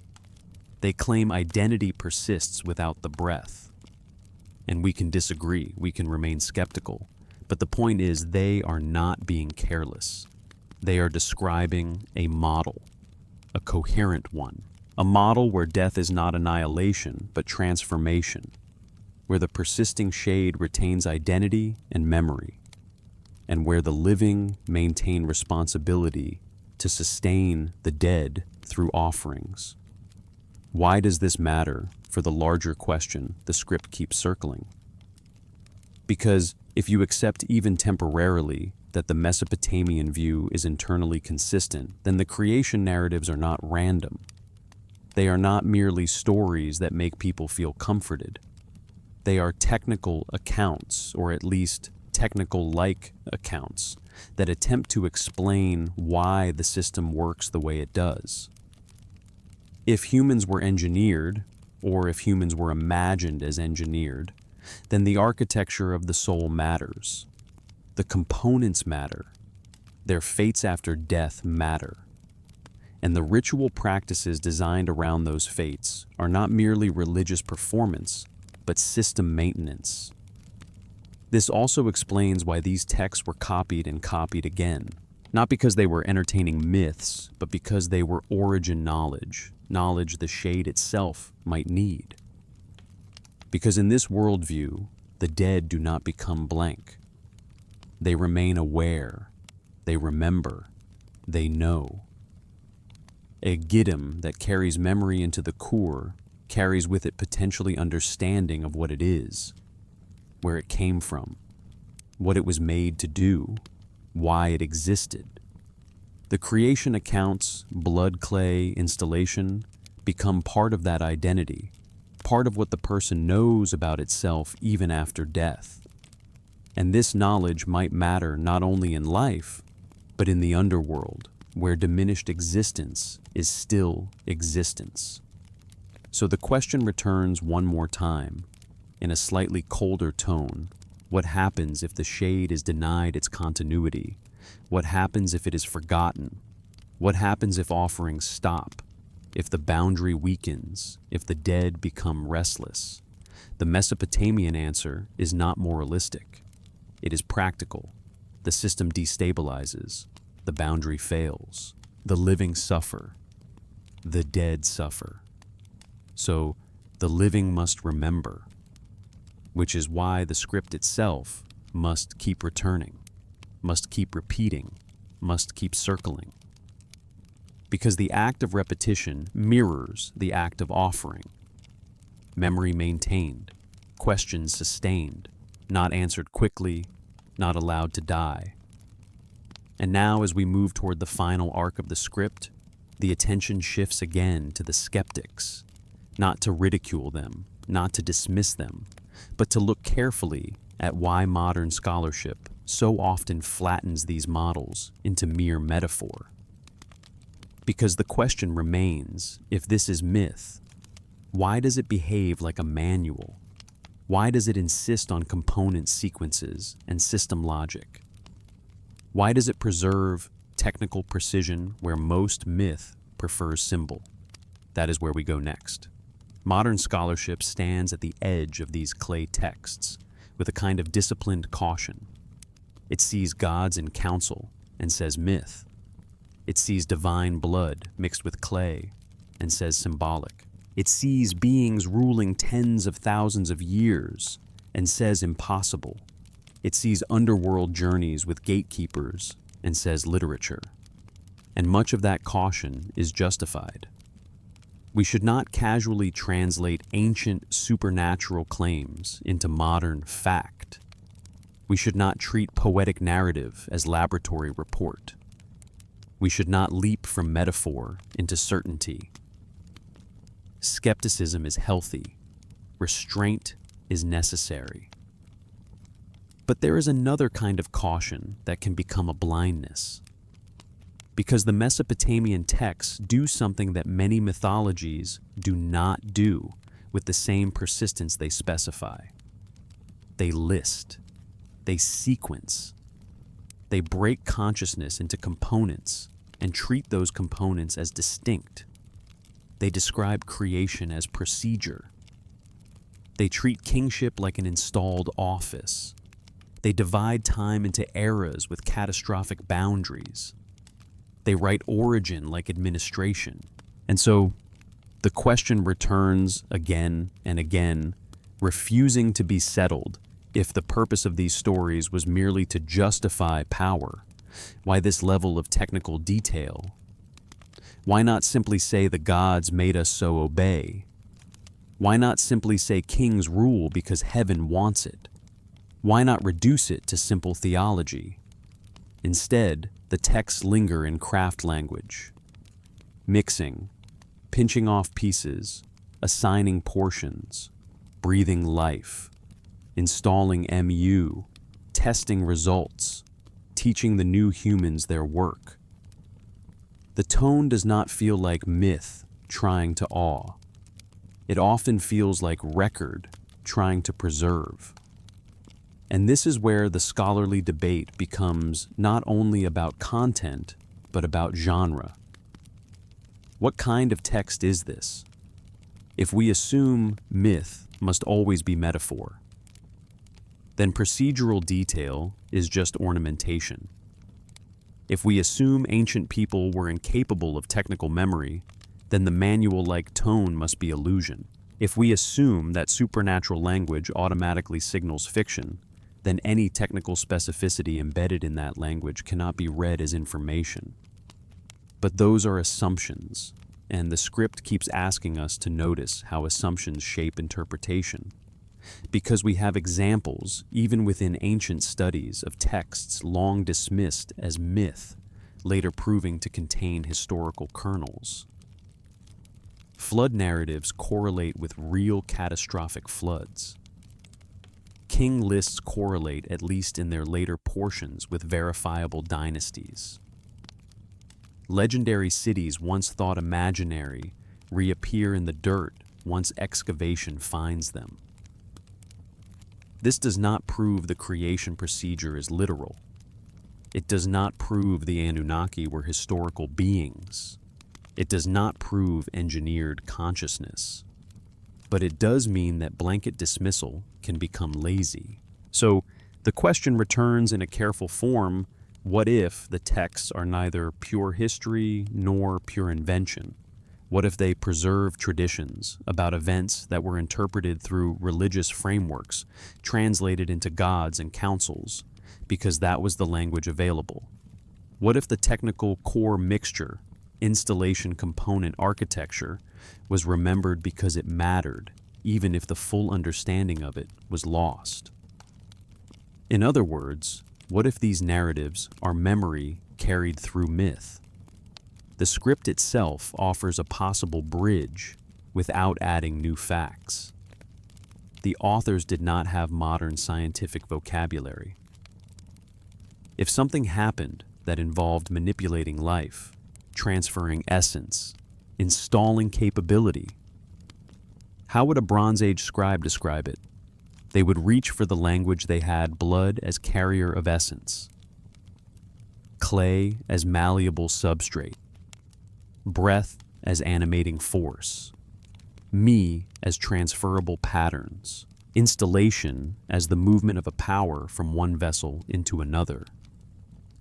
They claim identity persists without the breath. And we can disagree, we can remain skeptical, but the point is they are not being careless. They are describing a model, a coherent one, a model where death is not annihilation, but transformation, where the persisting shade retains identity and memory, and where the living maintain responsibility to sustain the dead through offerings. Why does this matter for the larger question the script keeps circling? Because if you accept even temporarily that the Mesopotamian view is internally consistent, then the creation narratives are not random. They are not merely stories that make people feel comforted. They are technical accounts, or at least technical-like accounts, that attempt to explain why the system works the way it does. If humans were engineered, or if humans were imagined as engineered, then the architecture of the soul matters. The components matter. Their fates after death matter. And the ritual practices designed around those fates are not merely religious performance, but system maintenance. This also explains why these texts were copied and copied again, not because they were entertaining myths, but because they were origin knowledge, knowledge the shade itself might need. Because in this worldview, the dead do not become blank. They remain aware, they remember, they know. A giddim that carries memory into the core carries with it potentially understanding of what it is, where it came from, what it was made to do, why it existed. The creation accounts, blood clay, installation, become part of that identity, part of what the person knows about itself even after death. And this knowledge might matter not only in life, but in the underworld, where diminished existence is still existence. So the question returns one more time, in a slightly colder tone. What happens if the shade is denied its continuity? What happens if it is forgotten? What happens if offerings stop? If the boundary weakens? If the dead become restless? The Mesopotamian answer is not moralistic. It is practical. The system destabilizes. The boundary fails. The living suffer. The dead suffer. So the living must remember, which is why the script itself must keep returning, must keep repeating, must keep circling. Because the act of repetition mirrors the act of offering. Memory maintained, questions sustained, not answered quickly, not allowed to die. And now, as we move toward the final arc of the script, the attention shifts again to the skeptics, not to ridicule them, not to dismiss them, but to look carefully at why modern scholarship so often flattens these models into mere metaphor. Because the question remains, if this is myth, why does it behave like a manual? Why does it insist on component sequences and system logic? Why does it preserve technical precision where most myth prefers symbol? That is where we go next. Modern scholarship stands at the edge of these clay texts with a kind of disciplined caution. It sees gods in council and says myth. It sees divine blood mixed with clay and says symbolic. It sees beings ruling tens of thousands of years and says impossible. It sees underworld journeys with gatekeepers and says literature. And much of that caution is justified. We should not casually translate ancient supernatural claims into modern fact. We should not treat poetic narrative as laboratory report. We should not leap from metaphor into certainty. Skepticism is healthy. Restraint is necessary. But there is another kind of caution that can become a blindness. Because the Mesopotamian texts do something that many mythologies do not do with the same persistence they specify. They list. They sequence. They break consciousness into components and treat those components as distinct. They describe creation as procedure. They treat kingship like an installed office. They divide time into eras with catastrophic boundaries. They write origin like administration. And so the question returns again and again, refusing to be settled if the purpose of these stories was merely to justify power. Why this level of technical detail? Why not simply say the gods made us so obey? Why not simply say kings rule because heaven wants it? Why not reduce it to simple theology? Instead, the texts linger in craft language, mixing, pinching off pieces, assigning portions, breathing life, installing MU, testing results, teaching the new humans their work. The tone does not feel like myth trying to awe. It often feels like record trying to preserve. And this is where the scholarly debate becomes not only about content, but about genre. What kind of text is this? If we assume myth must always be metaphor, then procedural detail is just ornamentation. If we assume ancient people were incapable of technical memory, then the manual-like tone must be illusion. If we assume that supernatural language automatically signals fiction, then any technical specificity embedded in that language cannot be read as information. But those are assumptions, and the script keeps asking us to notice how assumptions shape interpretation. Because we have examples, even within ancient studies, of texts long dismissed as myth, later proving to contain historical kernels. Flood narratives correlate with real catastrophic floods. King lists correlate, at least in their later portions, with verifiable dynasties. Legendary cities once thought imaginary reappear in the dirt once excavation finds them. This does not prove the creation procedure is literal. It does not prove the Anunnaki were historical beings. It does not prove engineered consciousness. But it does mean that blanket dismissal can become lazy. So the question returns in a careful form: what if the texts are neither pure history nor pure invention? What if they preserve traditions about events that were interpreted through religious frameworks, translated into gods and councils, because that was the language available? What if the technical core mixture, installation component architecture, was remembered because it mattered, even if the full understanding of it was lost? In other words, what if these narratives are memory carried through myth? The script itself offers a possible bridge without adding new facts. the authors did not have modern scientific vocabulary. If something happened that involved manipulating life, transferring essence, installing capability, how would a Bronze Age scribe describe it? They would reach for the language they had: blood as carrier of essence, clay as malleable substrate, breath as animating force, me as transferable patterns, installation as the movement of a power from one vessel into another,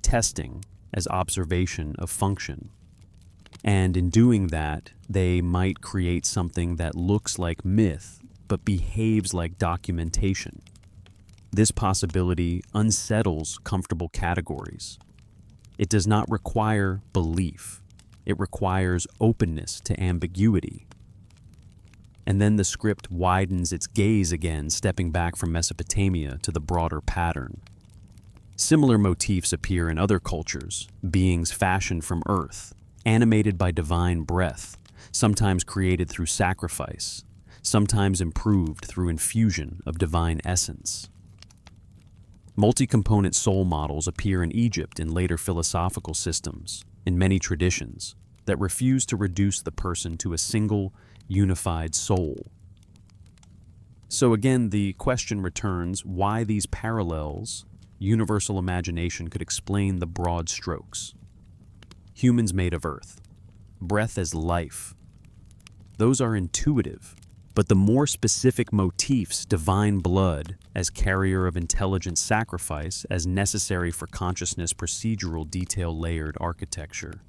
testing as observation of function. And in doing that, they might create something that looks like myth but behaves like documentation. This possibility unsettles comfortable categories. It does not require belief. It requires openness to ambiguity. And then the script widens its gaze again, stepping back from Mesopotamia to the broader pattern. Similar motifs appear in other cultures: beings fashioned from earth, animated by divine breath, sometimes created through sacrifice, sometimes improved through infusion of divine essence. Multi-component soul models appear in Egypt in later philosophical systems, in many traditions, that refuse to reduce the person to a single, unified soul. So again, the question returns: why these parallels? Universal imagination could explain the broad strokes. Humans made of earth, breath as life. Those are intuitive, but the more specific motifs: divine blood as carrier of intelligent sacrifice, as necessary for consciousness, procedural detail-layered architecture,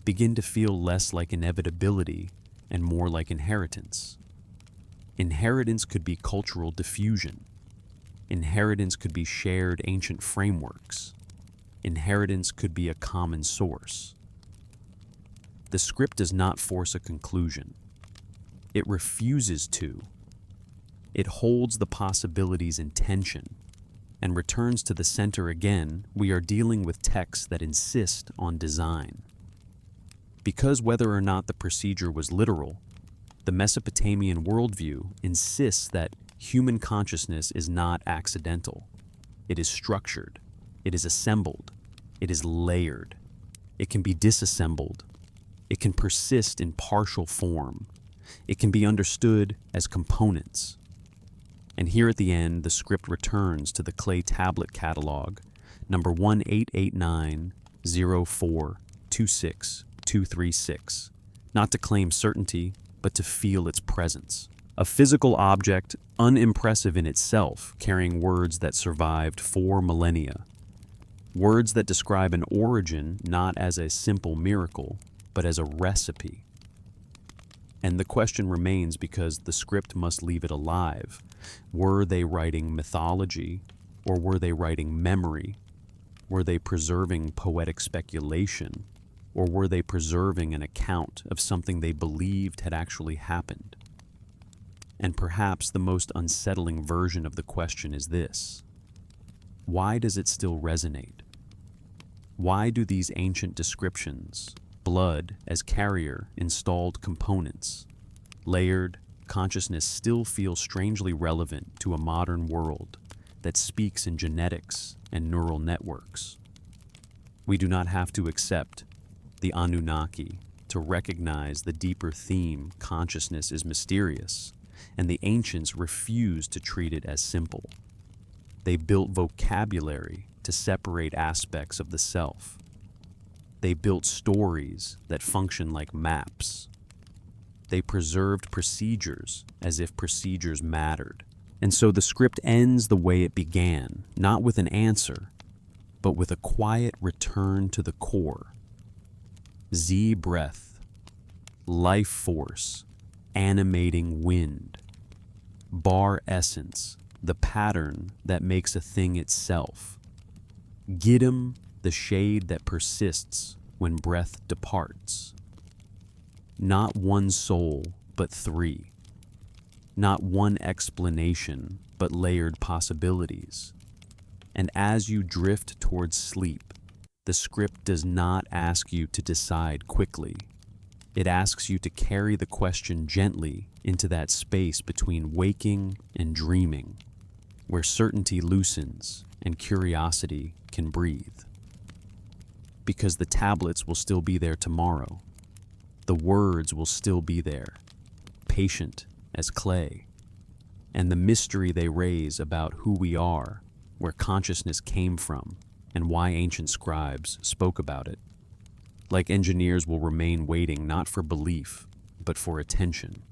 begin to feel less like inevitability and more like inheritance. Inheritance could be cultural diffusion. Inheritance could be shared ancient frameworks. Inheritance could be a common source. The script does not force a conclusion. It refuses to. It holds the possibilities in tension and returns to the center again. We are dealing with texts that insist on design. Because whether or not the procedure was literal, the Mesopotamian worldview insists that human consciousness is not accidental. It is structured. It is assembled. It is layered. It can be disassembled. It can persist in partial form. It can be understood as components. And here at the end, the script returns to the clay tablet catalog, number 188904262236, not to claim certainty, but to feel its presence. A physical object, unimpressive in itself, carrying words that survived 4 millennia. Words that describe an origin not as a simple miracle, but as a recipe. And the question remains, because the script must leave it alive: were they writing mythology, or were they writing memory? Were they preserving poetic speculation, or were they preserving an account of something they believed had actually happened? And perhaps the most unsettling version of the question is this: why does it still resonate? Why do these ancient descriptions, blood as carrier, installed components, layered consciousness, still feel strangely relevant to a modern world that speaks in genetics and neural networks? We do not have to accept the Anunnaki to recognize the deeper theme: consciousness is mysterious, and the ancients refused to treat it as simple. They built vocabulary to separate aspects of the self. They built stories that function like maps. They preserved procedures as if procedures mattered. And so the script ends the way it began, not with an answer, but with a quiet return to the core. Z breath, life force, animating wind, bar essence, the pattern that makes a thing itself. Giddim, the shade that persists when breath departs. Not one soul, but 3. Not one explanation, but layered possibilities. And as you drift towards sleep, the script does not ask you to decide quickly. It asks you to carry the question gently into that space between waking and dreaming, where certainty loosens and curiosity can breathe. Because the tablets will still be there tomorrow. The words will still be there, patient as clay. And the mystery they raise about who we are, where consciousness came from, and why ancient scribes spoke about it, like engineers, will remain waiting not for belief, but for attention.